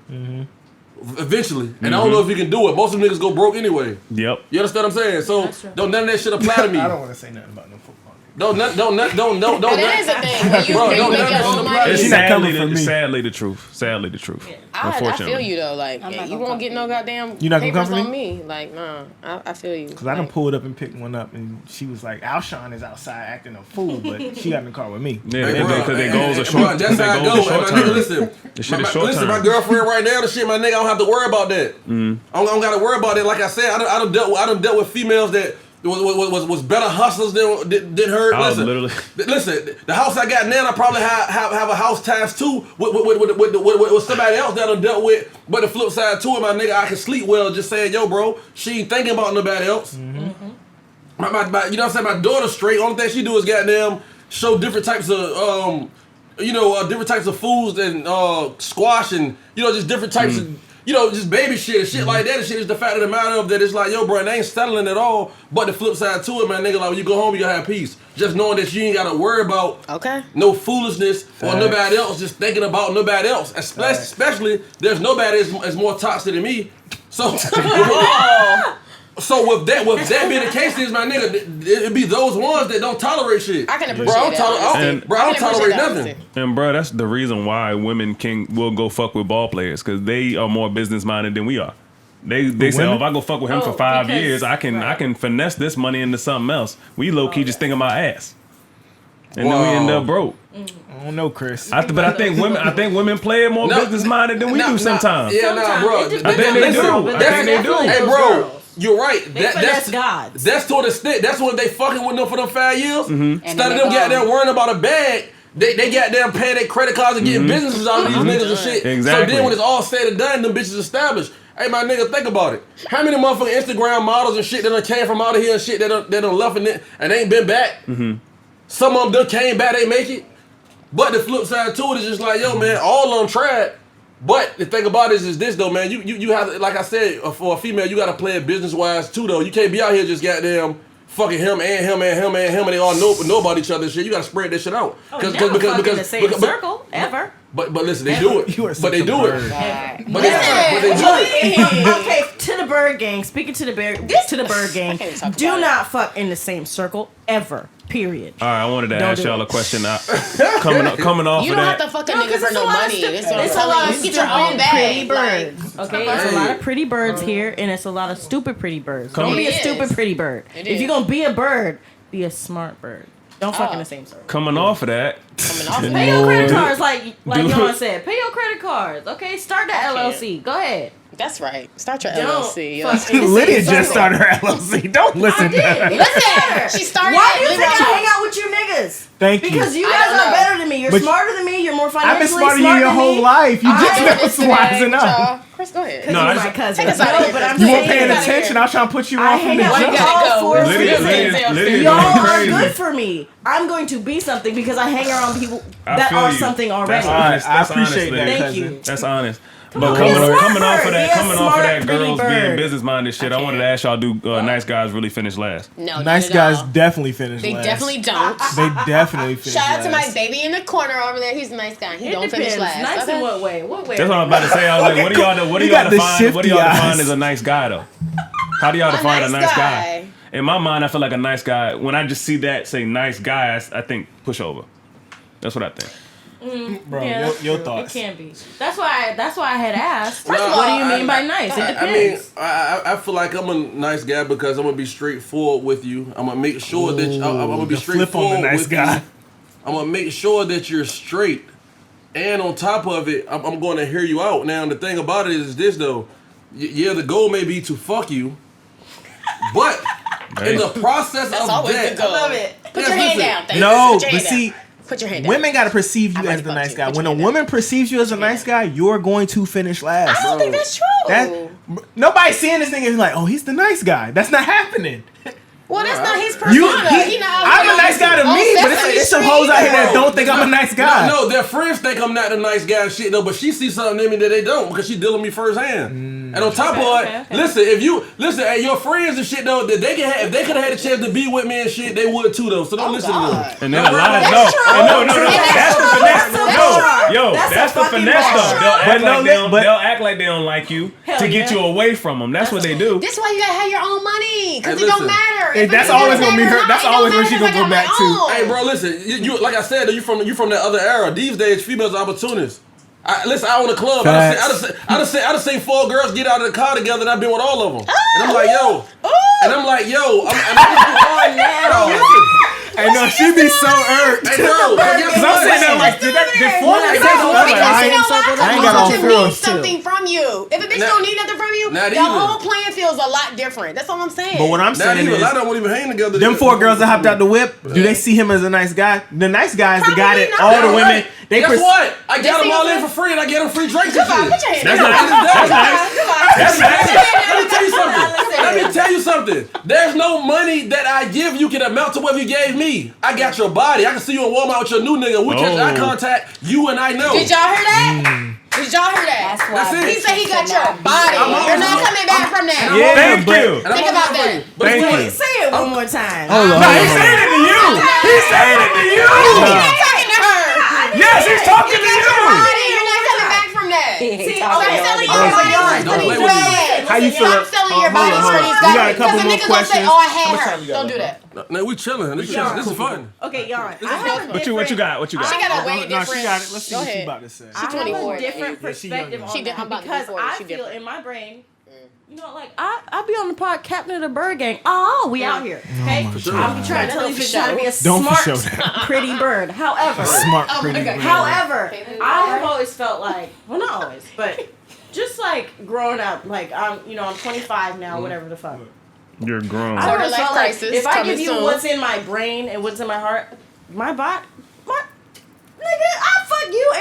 Eventually. And I don't know if he can do it. Most of them niggas go broke anyway. Yep. You understand what I'm saying? So don't none of that shit apply to me. I don't want to say nothing about no football. Don't. But that is a thing. When you, Bro, when you don't make none your of own that money. It's It's not coming from me. sadly the truth. Sadly the truth. I Unfortunately. feel you though. Like I'm yeah, not you gonna won't get no goddamn You not gonna papers come for on me. Like nah, I feel you. Because I done Like, pulled up and picked one up, and she was like, Alshon is outside acting a fool, but she got in the car with me. Yeah, Hey, bro, because their goals are bro, short. that's how I Their go. goals are And short my nigga, term. listen. The shit is short Listen, term. my girlfriend right now, the shit, my nigga, I don't have to worry about that. I don't gotta worry about it. Like I said, I done dealt with females that was better hustlers than her. I was literally. Listen, the house I got now, I probably have a house times two with somebody else that I done dealt with. But the flip side to it, my nigga, I can sleep well just saying, yo, bro, she ain't thinking about nobody else. My, you know what I'm saying? My daughter's straight. Only thing she do is goddamn show different types of different types of foods and squash and just different types of just baby shit and shit like that. And shit is the fact of the matter of that it's like, yo, bro, it ain't settling at all. But the flip side to it, man, nigga, like when you go home, you gotta have peace. Just knowing that you ain't gotta worry about no foolishness or nobody else just thinking about nobody else. Especially there's nobody that's more toxic than me. So So with that being the case, is my nigga, it'd be those ones that don't tolerate shit. I can appreciate that. I don't tolerate nothing. And bro, that's the reason why women will go fuck with ball players, because they are more business minded than we are. They say, oh, if I go fuck with him for 5 years, I can finesse this money into something else. We low key just think of my ass, and then we end up broke. I don't know, Chris. But I think women play it more business minded than we do sometimes. Yeah, bro. It just I think they depends. do. But I think they do. definitely Hey, those bro. girls. You're right. Finesse gods. That's to an extent. That's what they fucking with them for them 5 years. Mm-hmm. Instead of them goddamn worrying about a bag, they goddamn paying their credit cards and getting businesses out of these niggas and shit. Exactly. So then when it's all said and done, them bitches established. Hey, my nigga, think about it. How many motherfucking Instagram models and shit that done came from out of here and shit that done left and ain't been back? Some of them done came back, they make it. But the flip side to it is just like, yo, man, all of them tried. But the thing about it is this though, man. You have, like I said, for a female, you gotta play it business wise too though. You can't be out here just goddamn fucking him and him and him and him and they all know about each other and shit. You gotta spread that shit out. Because in the same circle ever. But listen, they do it. But they do it. But they do it. Okay, to the bird gang. Speaking to the bird gang. Do not fuck in the same circle ever. Period. All right, I wanted to ask y'all a question. Coming off You of don't have that. to fuck a nigga for no money. That's what I'm It's a lot telling of you. You get your own pretty bag. birds. Okay, it's a lot of pretty birds here, and it's a lot of stupid pretty birds. Don't be a stupid pretty bird. If you're gonna be a bird, be a smart bird. Don't fuck in the same circle. Coming off of that. Pay your credit cards, like Yawn said. Pay your credit cards. Okay, start the LLC. Go ahead. That's right. Start your Don't LLC. fuck in the Lydia same just circle. started her LLC. Don't listen to her. Listen, she started. Why do you think I Libra. hang out with you niggas? Thank you. Because you I guys don't are know. better than me. You're But smarter than me. You're more I've been financially smarter than you your than whole me. life. You just Don't never listen wising to up. y'all. Chris, go ahead. No, You're my cousin. Take us out of here. but I'm You saying weren't paying Get out of attention. here. I was trying to put you I on from hang the out Why you with jump. gotta y'all go? for a Lydia- reason. Lydia Y'all going are crazy. good for me. I'm going to be something because I hang around people I that feel are you. something That's already. honest. I That's appreciate honest, that, Lydia. Thank you. cousin. That's honest. on, But be a smart coming off of bird. that, Be a coming off of that, smart pretty girls being bird. business minded shit. I wanted to ask y'all, do nice guys really finish last? No, Nice not at guys all. definitely finish They last. definitely don't. They definitely finish Shout out to my last. baby in the corner over there. He's a nice guy. He It don't depends. finish last. Nice Okay? in what way? What way? That's what I'm about to say. I was like, what do You y'all got the define? What do y'all shifty define eyes. as a nice guy though? How do y'all define a nice nice guy? guy. In my mind, I feel like a nice guy. When I just see that say nice guy, I think pushover. That's what I think. Bro, Yeah, your true. thoughts. It can be. That's why I had asked. First of What all, do you mean by nice? It I mean, depends. I feel like I'm a nice guy because I'm gonna be straightforward with you. I'm gonna make sure that I'm gonna be the flip on straightforward the nice with guy. you. I'm gonna make sure that you're straight, and on top of it, I'm going to hear you out. Now, the thing about it is this though. Yeah, the goal may be to fuck you, but in the process That's of always that, the goal. I love it. Put your hand down. Thank No, you. Put your but hand see, down. Put your hand down. women gotta perceive you I'm as ready the to nice fuck guy. you. Put When your a hand woman perceives you as a nice guy, you're going to finish last. I don't think that's true. That nobody's seeing this nigga and like, oh, he's the nice guy. That's not happening. Well, that's not his persona. I'm a nice guy to me, but it's some hoes out here that don't think I'm a nice guy. No, their friends think I'm not a nice guy and shit though, but she sees something in me that they don't because she dealing with me firsthand. And on top of it, listen, hey, your friends and shit though, that they can have, if they could have had a chance to be with me and shit, they would too though. So don't listen to them. And they'll lie. No. That's the finesse. That's the finesse though. They'll act like they don't like you to get you away from them. That's what they do. This is why you gotta have your own money, because Hey, it don't listen. matter. Hey, that's always gonna be her. That's always when she gonna go back to. Hey, bro, listen. You like I said, you from that other era. These days, females are opportunists. Listen, I own a club. I done seen 4 girls get out of the car together, and I've been with all of them. And I'm like, yo. Hey, no, she be so irked. Hey, bro. Cause I'm sitting there like, did that before I ain't got all to feels need something from you. If a bitch don't need nothing from you, the whole playing field's a lot different. That's all I'm saying. But what I'm saying is, a lot of them won't even hang together. them 4 girls that hopped out the whip, do they see him as a nice guy? The nice guy is the guy that Probably all the women. They Guess what? I got them see all him in for free, and I get them free drinks and shit. Put your hand That's down. nice. Let me tell you something. Let me tell you something. There's no money that I give you can amount to what you gave me. I got your body. I can see you in Walmart with your new nigga. We catch eye contact. You and I know. Did y'all hear that? Did y'all hear that? That's it. He said he got your body. You're not coming back from that. Yeah, Thank but- you. Think about that. Thank you. Say it one more time. Hold on. He's saying it to you. He's saying it to you. You're not talking to her. Yes, he's talking to Your you. body. You're not coming back from that. See, Stop okay, selling okay, your so body Yawn, for these don't play with me. guys. How you feel? Stop selling your body Hold for on. these We guys. got a couple Because the more niggas gonna say, questions. oh, I How much had time we her. got Don't do left? that. No, we chilling. This is fun. Okay, Yawn. I have a What you got? What you She got? got a way No, different. she got it. Let's see Go what she ahead. about to say. I have 24. a different Yeah, she perspective young. on She that I'm about to be because 40. I She feel different. in my brain, you know, like I be on the pod, Captain of the Bird Gang. Oh, we out here, okay? I'm trying to tell you, trying to be a Don't for smart, sure that. pretty bird. However, Smart, pretty. God. man. However, I have always felt like, well, not always, but just like growing up, like I'm 25 now, whatever the fuck. You're grown. I always Quarter-life felt like crisis if I coming give you soon. what's in my brain and what's in my heart, my body, nigga, I fuck you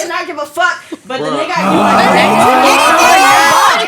and I give a fuck. But the nigga I give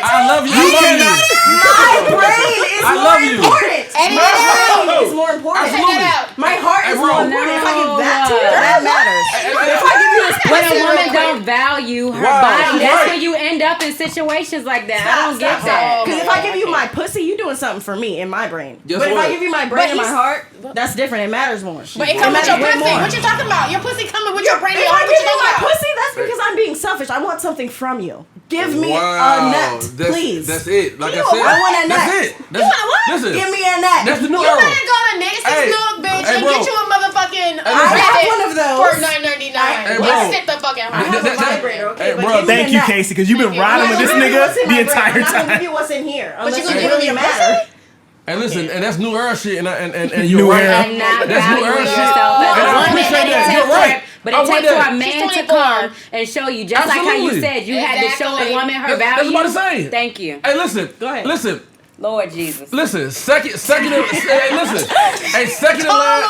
I love you. my brain is I more love you. important. Edit My it out. brain is more important. Absolutely. My heart is Hey, bro. more important. If I give that to you, that matters. If I give you this When a pussy woman real quick, don't value her Wow, body, she's that's right. when you end up in situations like that. I don't get Stop. that. Because if I give you my pussy, you doing something for me in my brain. Guess But if what? I give you my brain and my he's- heart, that's different. It matters more. But it comes with your matters way pussy. more. What you talking about? Your pussy coming with your brain and If your I heart. give What you you my talking about? pussy, that's because I'm being selfish. I want something from you. Give me a Wow. nut, That's- please. That's it. Like Ew, I said. I want a That's nut. it. That's, want a what? Listen. Give me a nut. That's the new You era. better go to Nasty's Hey, Nook, bitch, hey, and bro. get you a motherfucking listen. I have one of those. for $9.99. Hey, You bro. sit the fucking I have a That- that- vibrator, okay? hey, but bro, give me Thank a you, nut. Casey, because you've been riding with this I'm not nigga gonna give you the what's in my entire brain. I'm not gonna time. give you what's in here. But you Unless gonna you give me really your matter. pussy? And listen, and that's new era shit, and New you're right. era. And not That's new valuing era shit. yourself as And a I woman. appreciate And it that. takes You're right. But I it takes want for that. a man She's to 24. come and show you, just like how you Absolutely. said, you had to show a Exactly. woman her That's value. what I'm saying. Thank you. Hey, listen. Go ahead. Listen. Lord Jesus. Listen. Second. Hey, listen. Hey, second in line.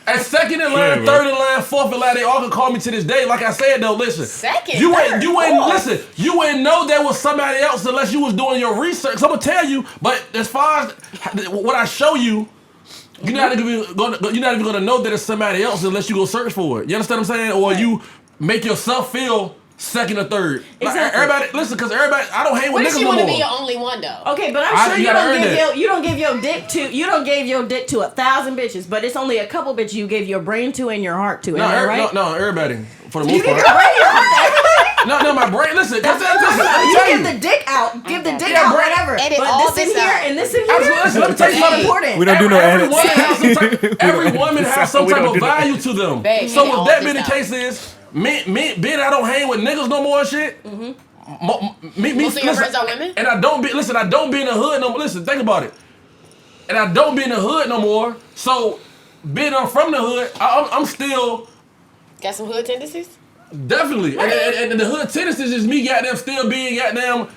Hey, second in line, Yeah, third in line, fourth in line. They all can call me to this day. Like I said though, listen. Second, You third, ain't fourth. listen. You ain't know there was somebody else unless you was doing your research. So I'm gonna tell you. But as far as what I show you. You're not even gonna know that it's somebody else unless you go search for it. You understand what I'm saying? Or you make yourself feel second or third. Like, Exactly. everybody, listen, because everybody, I don't hang with What if niggas she no want to more. be your only one though? Okay, but I'm sure You you gotta don't earn give that. you don't give your dick to 1,000 bitches, but it's only a couple bitches you gave your brain to and your heart to. Am I right? No, everybody for the You most give part. your brain and your heart to everybody. No, my brain. Listen, That's what I'm talking about. You give the dick out, give the dick out, whatever. Edit But all this in this here out. and this in here. Listen, let me tell you something important. We don't do no edits. Every woman has some type of value to them. Babe, So edit all if that this being the out. case is, being I don't hang with niggas no more and shit. Most of your friends are women? And I don't be in the hood no more. Listen, think about it. And I don't be in the hood no more. So being I'm from the hood, I'm still Got some hood tendencies? definitely. And the hood tendencies is me goddamn still being goddamn,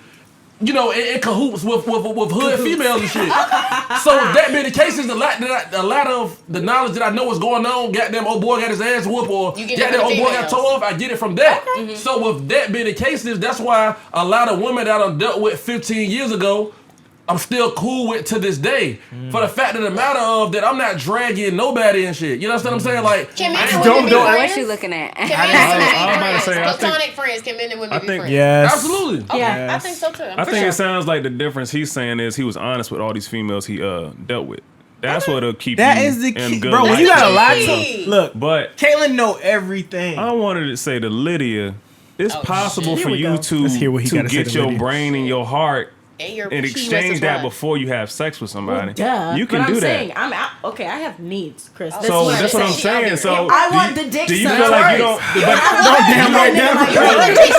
you know, in cahoots with hood females and shit. So that being the case is a lot of the knowledge that I know is going on. Goddamn old boy got his ass whooped, or goddamn old boy got tore off. I get it from that. Okay. So with that being the case, that's why a lot of women that I dealt with 15 years ago, I'm still cool with to this day. For the fact of the matter of that, I'm not dragging nobody and shit. You know what I'm saying? Like, can men and women be friends? What you looking at? Can men and women I was about to be say, friends? I think- Platonic friends. Can men and women be friends? Yes. absolutely. Okay, Yeah. I think so too. I think it sounds like the difference he's saying is he was honest with all these females he dealt with. That's what'll keep That you is the in key, good bro. When life. you got a lot key. to look, But Caitlyn know everything. I wanted to say to Lydia, it's possible shit. for Here we you go. to Let's hear what he gotta say get to your Lydia. brain and your heart And your and key exchange was that what? before you have sex with somebody. Duh. You can but do I'm that. saying, I'm out. Okay, I have needs, Chris. This So is that's what I'm She saying. out So here. I do want you- the dick Do you sometimes. feel like you don't? But Damn right, damn right.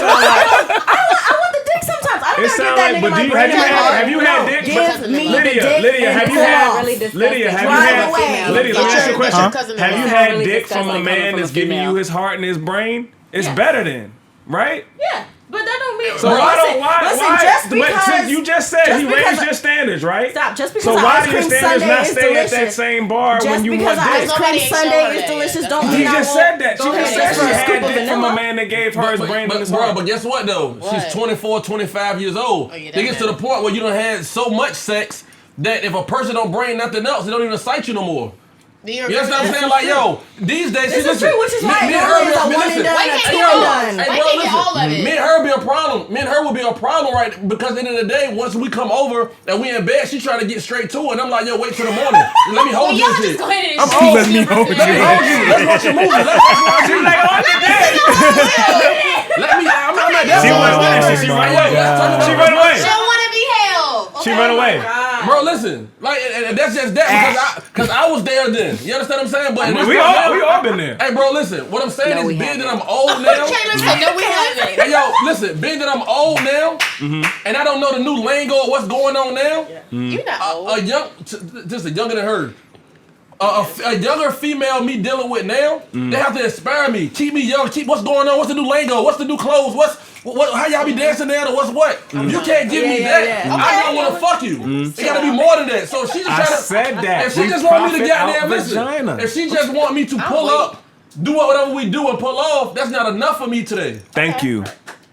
I want the dick sometimes. I don't it gotta give sounds that like. nigga But my do you brain. have you had No, dick? give me the Lydia, dick Lydia, and have you pull had? off. Really Lydia, have you Drive had? away. Lydia, let me ask you a question. Cousin Have you in-law. had Really dick disgusting from a coming man from a that's giving female. you his heart and his brain? It's Yeah. better then, right? Yeah, but that don't mean. So but why listen, don't why listen, why? just But because since you just said just he because raised I- your standards, right? Stop. Just because So the why ice do your cream standards sundae not is stay at that delicious. same bar Just when you because want the ice dick? cream Nobody ain't sundae showing is that delicious yet. don't He mean I just won't said that. She go just ahead said and she get a scoop had of dick from a vanilla. man that gave her his brain and his Bro, heart. but guess what though? What? She's 24, 25 years old. Oh, yeah, It that gets to the matters. point where you done had so much sex that if a person don't bring nothing else, they don't even excite you no more. Do you You agree understand what I'm with saying? that? Like, yo, these days, This see, is listen, true, which is why me and it her is a be- one and listen, done. Why a can't two you and all? done. Why Hey, bro, can't get listen. all of it? Me and her be a problem. Me and her would be a problem, right? Because at the end of the day, once we come over and we in bed, she trying to get straight to it. And I'm like, yo, wait till the morning. Let me hold Well, you y'all and just shit. go ahead and I'm shoot old. Let me hold Let me hold you. Let's watch a movie. Let's watch a movie. Like, oh, let me. I'm not that. She went away. She Like, run yo, let's talk away. about She it. run away. She don't want to be held. She Okay? run away. Bro, listen, like, and that's just that because I was there then. You understand what I'm saying? But We all been there. Hey, bro, listen. What I'm saying No, is, we being that haven't. I'm old now. Caitlyn said, no, we haven't. Hey, yo, listen. Being that I'm old now, and I don't know the new lingo of what's going on now. You're not old. Just a younger than her. A younger female me dealing with now, they have to inspire me, keep me young, keep what's going on, what's the new lingo, what's the new clothes, how y'all be dancing now, or what's what? You can't give me that. I don't want to fuck you. It gotta be more than that. So she just I try to. said that. If she We just want me to profit goddamn out listen, vagina. if she just want me to pull up, do whatever we do and pull off, that's not enough for me today. Thank you.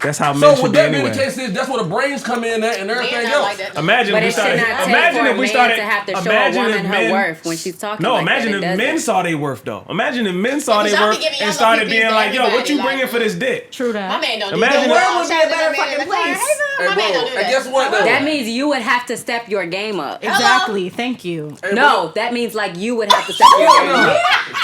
That's how men So should with be that being the anyway. case is that's where the brains come in at and everything Men not else. like that. Imagine But if we it should started. not take Imagine for if a we man started. to have to show a Imagine woman if her men. worth when she's talking No, like imagine that. if men saw their worth though. Imagine if men saw Because their y'all be worth giving y'all and started little being pieces to like, "Yo, what you everybody, bringing like- for this dick?" True that. My man don't do Imagine that. the world would be a better fucking Hey, place. my man don't do And that. guess what though? That means you would have to step your game up. Exactly. Thank you. Hey, No, that means like you would have to step your game up.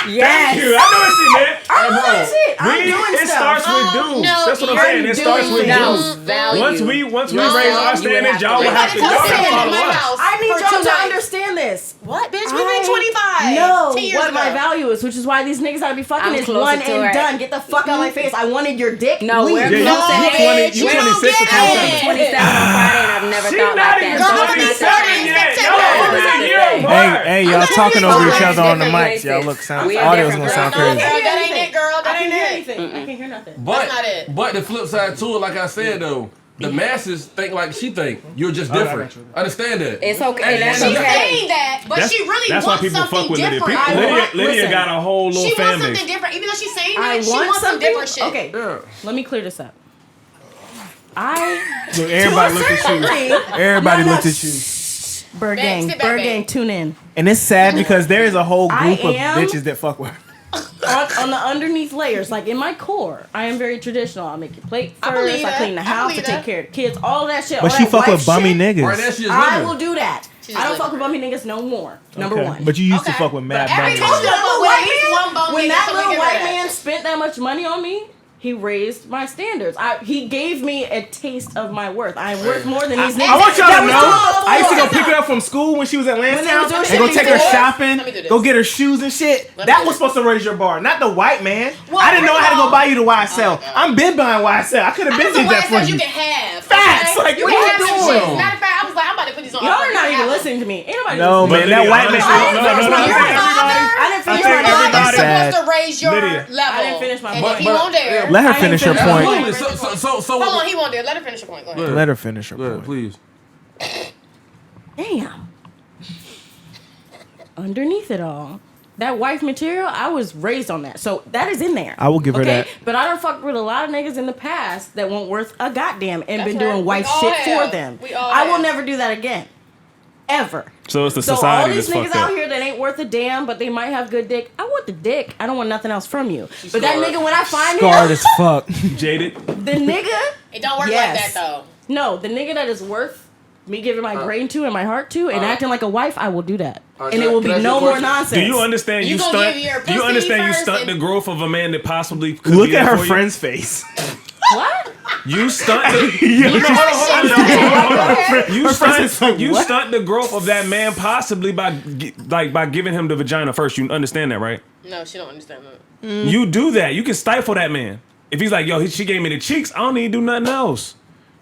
Thank Yes. you. I know what she meant. That's it. I'm We- doing it stuff. starts with dudes. no, That's what I'm you're saying. It starts with No, dudes. value. Once we Yourself, raise our you would standards, have y'all to will have to raise y'all your have to standards. follow my us. house I need for y'all 2 to nights. understand this. What, bitch? We been 25. No, 10 years what ago. my value is, which is why these niggas I be fucking I'm is closer one to and her. done. Get the fuck out of my face. I wanted your dick. No, Leave. we're Yeah, close No, to bitch, you you don't 26 or get 27. it. 27 on Friday, and I've never She thought not like even that. So Girl, it's not 27 the yet. same. Y'all It's over not a the year same. apart. Hey, y'all gonna talking be over fine. each other on the Different mics. Y'all look places. We are audio's different gonna sound girls. crazy. Girl, that ain't it, girl. I That can't ain't hear it. anything. I can't hear nothing. But not it. but the flip side to it, like I said though, the masses think like she think. You're just different. Understand that. It's okay. And That's She's okay. saying that, but That's- she really That's why wants people something fuck with Lydia. different. Lydia listen. got a whole little She fan wants base. something different. Even though she's saying I that, she want wants some something different shit. Okay, Yeah. let me clear this up. Look, everybody looked at you. Everybody looked at you. Bird Babe, gang, sit back, bird babe. gang, tune in. And it's sad because there is a whole I group of am- bitches that fuck with her. On the underneath layers, like in my core, I am very traditional. I make your plate I believe first. I that. clean the I house. I believe take that. care of the kids. All of that shit. But all she that fuck with wife bummy shit, Right, niggas. that's just I living. will do that. She's I don't living. fuck with bummy niggas no more. Number Okay. one. But you used to Okay. fuck with mad But every bummy bitch niggas. that fuck with at least one bum when nigga, that so we little give her white that. man spent that much money on me, he raised my standards. He gave me a taste of my worth. I am worth more than these niggas. I want y'all to That was know, all I used to go before. pick her up from school when she was at When they Lansdowne was doing and shit go take her before. shopping, Let me do this. go get her shoes and shit. Let me That do was this. supposed to raise your bar, not the white man. Well, I didn't know I had to go first buy you the YSL. God. I'm been buying YSL. I could have been did that for you you. can have. Facts, like, you what can you have some doing? shit. Matter of fact, I was like, I'm about to put these on. Y'all are not even listening to me. Ain't nobody No, listening. man, that white man. I didn't finish my You're point. father. I didn't finish I think my Your point. father's Sad. supposed to raise your Lydia. level. I didn't finish my And point. if he won't dare. Let her I ain't finish her finished. point. Absolutely. So Hold on, he won't dare. Let her finish her point. Go ahead. Let her finish her Go ahead, point. please. Damn. Underneath it all, that wife material, I was raised on that. So that is in there. I will give her that. But I done fucked with a lot of niggas in the past that weren't worth a goddamn and That's been right. doing wife We all shit have. for them. We all I will have. never do that again. Ever. So it's the So all society these that's niggas fucked out up. here that ain't worth a damn, but they might have good dick. I want the dick. I don't want nothing else from you. But that scarred. nigga, when I find Scarred him, as fuck. Jaded. the nigga, It don't work Yes. like that though. no, the nigga that is worth me giving my brain to and my heart to and acting like a wife, I will do that. Alright, And can it I- will can I be ask you no a more question? nonsense. Do you understand You you gonna stunt? give your Do you pussy understand you first stunt and- the growth of a man that possibly could Look be at there her for you? friend's face. What? You stunt. The, you Her friend is like, you what? stunt the growth of that man possibly by by giving him the vagina first. You understand that, right? No, she don't understand that. You do that. You can stifle that man. If he's like, yo, she gave me the cheeks, I don't need to do nothing else.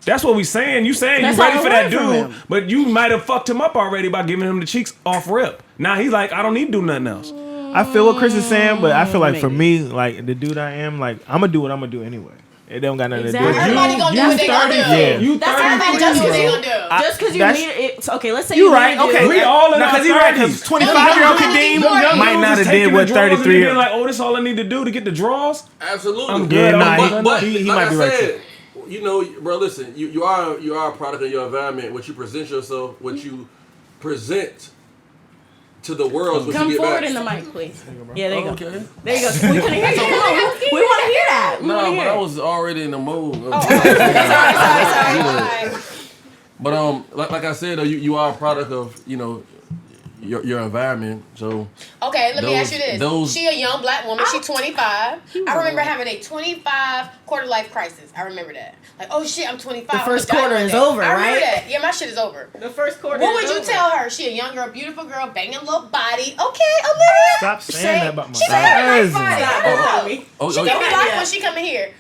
That's what we saying. You saying That's you ready all for I that learned from dude, him. but you might have fucked him up already by giving him the cheeks off rip. Now he's like, I don't need to do nothing else. I feel what Chris is saying, but I feel like for me, like the dude I am, like I'm gonna do what I'm gonna do anyway. It don't got nothing Exactly. to do with Everybody gonna do what they gonna do. Yeah. You That's 30, everybody Everybody just do what they because gonna do. just because you that's- need it. Okay, let's say You you right? need to Okay, do- We all in our because he right. 30s. Because 25-year-old Kadeem might not have did what 33. Been like, oh, this all I need to do to get the draws. Absolutely. I'm Yeah, good. nah, I'm But he like might I be right said, you know, bro, listen, you are a product of your environment. What you present yourself, what you present to the world, is what Come you get forward back. in the mic, please. Yeah, there you go. Okay. There you go. We couldn't hear you. Come on. We want to hear that. We No, want to but hear I it. was already in the mood. Sorry. But like I said, though, you are a product of your environment. So Okay, let me ask you Those- this. She a young black woman. She 25. I remember having a 25 quarter life crisis. I remember that. Like, oh shit, I'm 25. The first I'm gonna die quarter one is day. over, I remember right? that. Yeah, my shit is over. The first quarter. What would you tell her? She a young girl, beautiful girl, banging little body. Okay, Olivia. Stop saying that about my She got a nice cousin. body. Stop. I know. Me. Oh, She oh, give me life yeah. when she come in here.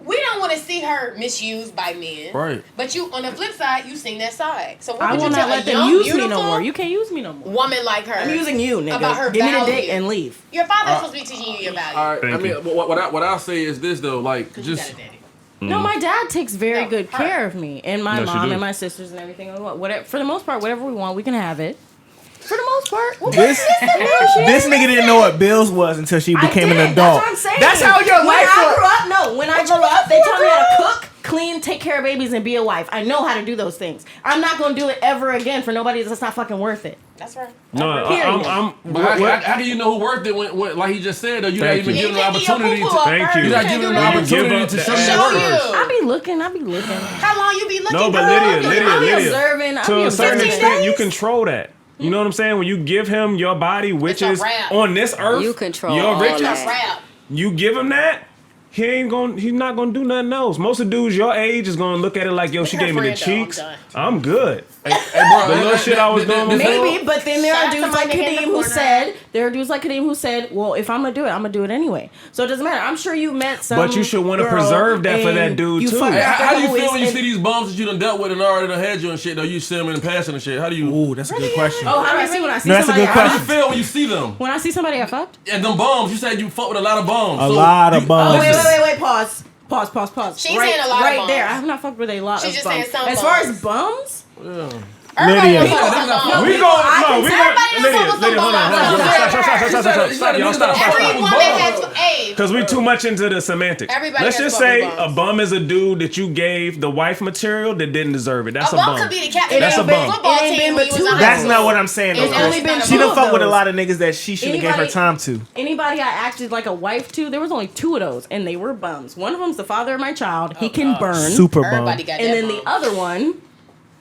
We don't want to see her misused by men. Right. But you, on the flip side, you seen that side. So what I would will you not tell a let them young, use me no beautiful more. You can't use me no more. woman like her? I'm using you, nigga. About her Give me the value. dick and leave. Your father's supposed to be teaching you your value. all right. Thank I mean, you. what I'll say is this though, like You got just a daddy. No, my dad takes very No, good her. care of me and my Yes, you mom do. and my sisters and everything. Whatever, for the most part, whatever we want, we can have it. For the most part. This nigga didn't know what bills was until she became an adult. That's what I'm saying. That's how your when life I works. grew up, when I grew up, they taught me how to cook, clean, take care of babies, and be a wife. I know how to do those things. I'm not gonna do it ever again for nobody that's not fucking worth it. That's right. No, Period. I'm But how can you know who worth it when like he just said though? You not Thank even you. giving an opportunity to. Thank you. You're not giving an When you give opportunity up to that show ass your Show worth. you. I be looking. How long you be looking? No, but girl? Lydia, I'll be observing. I'll to be a certain observing. extent, you control that. You know what I'm saying? When you give him your body, which It's a is wrap. on this earth, You control your all riches, that. Rap. you give him that, he's not gonna do nothing else. Most of the dudes your age is gonna look at it like, yo, she her gave me the friend, though. cheeks. I'm done. I'm good. Hey, bro, The little shit I was doing before. Maybe, but then there Shout are out to dudes my like nigga in the Kadeem who corner. said, well, if I'm gonna do it, I'm gonna do it anyway. So it doesn't matter. I'm sure you met some. But you should wanna girl preserve that for and that dude, you too. fucked Hey, after how do a you couple feel when you weeks see these bums that you done dealt with and already done had you and shit though? You see them in passing and shit. How do you? Ooh, that's a good question. Oh, how do I see when I see No, that's a somebody? good How do you question. feel when you see them? When I see somebody I fucked. And them bums, you said you fuck with a lot of bums. A lot of bums. Oh, wait, listen. wait. Pause. She's right, saying a lot of right bums. there. I have not fucked with a lot She's of just bums. saying some As far bums. as bums, Everybody Lydia. knows some bums. We go, no, we go, Everybody knows Lydia, some Lydia, hold on, bums. hold on. Stop, y'all, stop. Every woman has a Because we too much into the semantics. Everybody Let's has just bum say bums. a bum is a dude that you gave the wife material that didn't deserve it. That's A a bum bum. could be the captain That's of a the bum. football It ain't team been when but you was two in high That's school. not what I'm saying though. It's only Chris. been She two done of fuck with a those. lot of niggas that she shouldn't have gave her Anybody- time to. anybody I acted like a wife to, there was only 2 of those, and they were bums. One of them's the father of my child. He can burn. Super bum. Everybody got that and then bum. the other one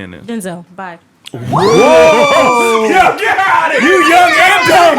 saying then? Denzel, bye. Get out of here. You young and dumb.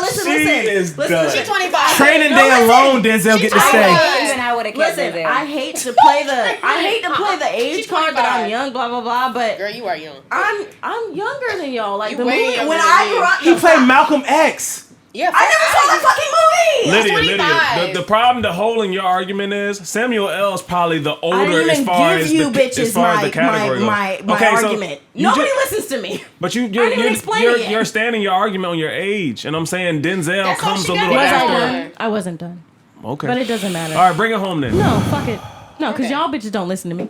Listen. She is done. She's 25. Training day alone, Denzel get to stay. Even I would would have kept Listen, Denzel. I hate to play the age card that I'm young, blah blah blah. But girl, you are young. I'm younger than y'all. Like You the way movie younger when than I me. grew up, He played Malcolm X. Yeah, I never saw that fucking movie. Lydia, 25. the problem, the hole in your argument is Samuel L. is probably the I older didn't as even far give as you the bitches as far as the category goes. my Okay, so argument. you Nobody just- listens to me. But I didn't even explain it yet. you're standing your argument on your age, and I'm saying Denzel That's all comes she a got little to Was I do. after. done? I wasn't done. Okay, But it doesn't matter. all right, bring it home then. No, fuck it. No, because Okay. y'all bitches don't listen to me.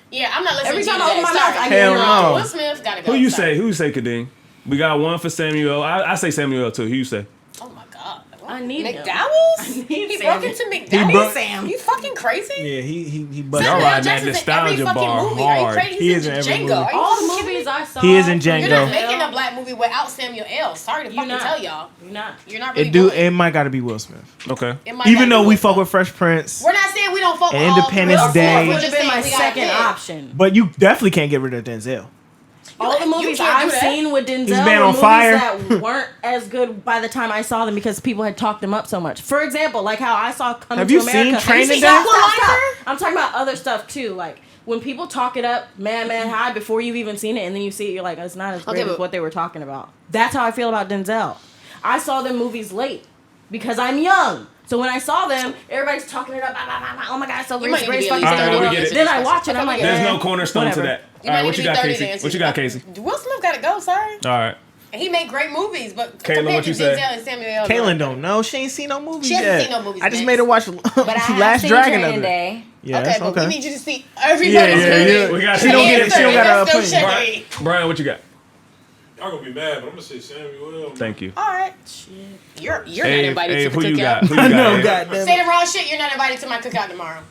Yeah, I'm not listening Every to you time I open today. my mouth, Sorry. I get Hell interrupted. no. Will Smith gotta go. Who you Sorry. say? Who you say, Kadeem? We got one for Samuel. I say Samuel L. too. Who you say? Oh my god. I need him. McDowell's? need He Sam. broke into He McDowell's? broke- Sam. You fucking crazy? Yeah, he Y'all busted. Samuel riding that Jackson's in every nostalgia fucking bar movie. Are you hard. crazy? He He's is in every Django. movie. Are you All the fucking movies kidding me? I saw. He is in You're Django. not making a black movie without Samuel L. Sorry to You're fucking not. tell y'all. You're not. You're not really It doing might gotta be Will Smith. Okay. It might Even not though be we Will fuck Smith. with Fresh Prince, We're not saying we don't fuck with Independence all Day. We're Would just have been my saying we gotta second pick. option. but you definitely can't get rid of Denzel. All the movies can't do I've that. seen with Denzel man were on movies fire. that weren't as good by the time I saw them because people had talked them up so much. For example, like how I saw Coming Have to you America. seen Training Day? Stop. I'm talking about other stuff too. Like when people talk it up, man, high before you've even seen it, and then you see it, you're like, it's not as great as what they were talking about. That's how I feel about Denzel. I saw them movies late because I'm young. So when I saw them, everybody's talking it up. Blah, blah, blah, blah. Oh my God, it's so You might great. need to be Fucking at least All right, 30 we get it. Then I watch it. I'm like, There's eh, no cornerstone whatever. to that. You All right, might what need you to got, be 30 Casey? to answer What you this. got, Casey? Will Smith gotta go, sorry. All right. And he made great movies, but Kayla, compared what to you say? Denzel and Samuel L. Kaylin don't know. She ain't seen no movies She hasn't yet. seen no movies, I just Max. made her watch But I have Last seen Dragon Training of it. Day. Yeah, Okay, that's but okay. we need you to see everybody's movie. We got She don't get it. She don't got her That's opinion. no shade. Brian, what you got? Y'all gonna be mad, but I'm gonna say Samuel L. Thank you. All right. You're not Hey, invited to the who you got? cookout. Who you I got? know, Abe? goddamn. Say the wrong shit, you're not invited to my cookout tomorrow.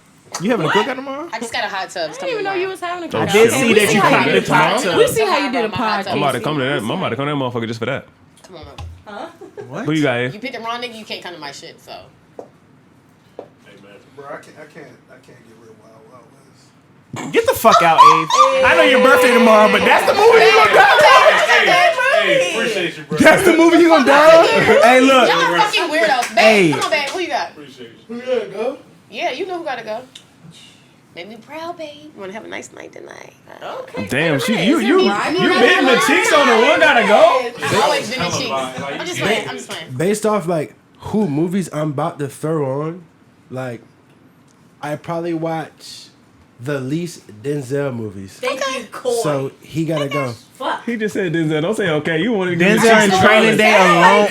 You having a cookout tomorrow? I just got a hot tub. I didn't even know you was having a Oh, cookout. I did shit. see We that see you how popped do the the top pod. tub. We see how you do the I'm I'm about to podcast. come to that. I'm about to come to that motherfucker just for that. Come on, man. What? Who you got, Abe? You picked the wrong nigga, you can't come to my shit, so. Hey man, Bro, I can't get rid of Wild West. Get the fuck out, Abe. I know your birthday tomorrow, but that's the movie you gonna die. hey, appreciate you, bro. That's the movie you gonna die. Hey, look. Y'all are fucking weirdos. Babe, Hey. come on, babe. Who you got? Appreciate you. Who gotta go? Yeah, you know who gotta go. Make me proud, babe. You wanna have a nice night tonight? Okay. Damn, fair you enough. hitting the cheeks on the one gotta go. I've always been the cheeks. Like, I'm just playing. I'm just playing. Based off like who movies I'm about to throw on, like I probably watch the least Denzel movies. Thank you, Coy. So he gotta go. Fuck. He just said Denzel. Don't say okay. You wanted to give me Denzel and cheeks. Training Day alone.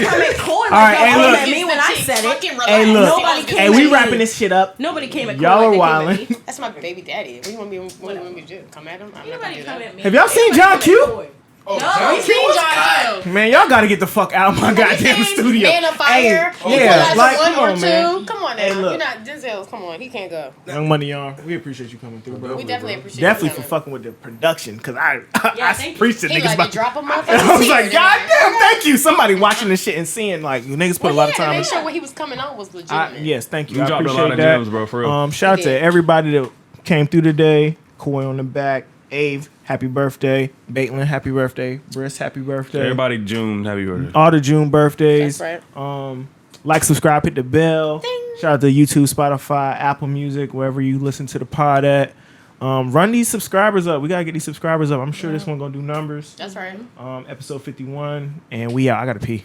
All right, hey, look. at me when I said it. Fucking relax. Hey, look. Nobody came Hey, at we me. wrapping this shit up. Nobody came at Y'all Coy are like they came at wildin'. me. That's my baby daddy. What do you want me to do? Come at him? I'm not gonna Nobody do come that. at me. Have y'all seen Everybody John come Q? at Coy. Oh, No, You seen John Q? Man, y'all gotta get the fuck out of my goddamn studio. Man of Fire. Hey, yeah, like, come on, man. Come on now. Hey, look. You're not Denzel. Come on. He can't go. Young Money, y'all. We appreciate you coming through, bro. We definitely appreciate Definitely you for coming. fucking with the production, because I thank you. preached it He niggas like about to drop him off. I was like, God damn, thank you. Somebody watching this shit and seeing, like, you niggas put a lot of time Make in. sure what he was coming on was legitimate. Yes, thank you. You I dropped a appreciate lot of that. gems, bro, for real. Shout out He to did. everybody that came through today. Koi on the back. Ave, happy birthday. Baitlin, happy birthday. Briss, happy birthday. Everybody, June, happy birthday. All the June birthdays. That's right. Like, subscribe, hit the bell. Shout out to YouTube, Spotify, Apple Music, wherever you listen to the pod at. Run these subscribers up. We gotta get these subscribers up. I'm sure this one gonna do numbers. That's right. Episode 51, and we out. I gotta pee.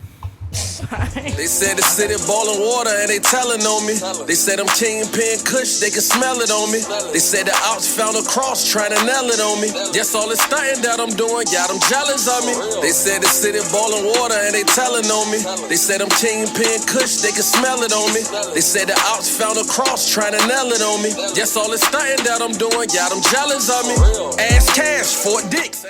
They said the city boiling water and they telling on me. They said I'm kingpin kush, they can smell it on me. They said the ops found a cross trying to nail it on me. Yes, all this stunting that I'm doing got them jealous of me. They said the city boiling water and they telling on me. They said I'm kingpin kush, they can smell it on me. They said the ops found a cross trying to nail it on me. Yes, all this stunting that I'm doing got them jealous of me. Ass cash, 4 dicks.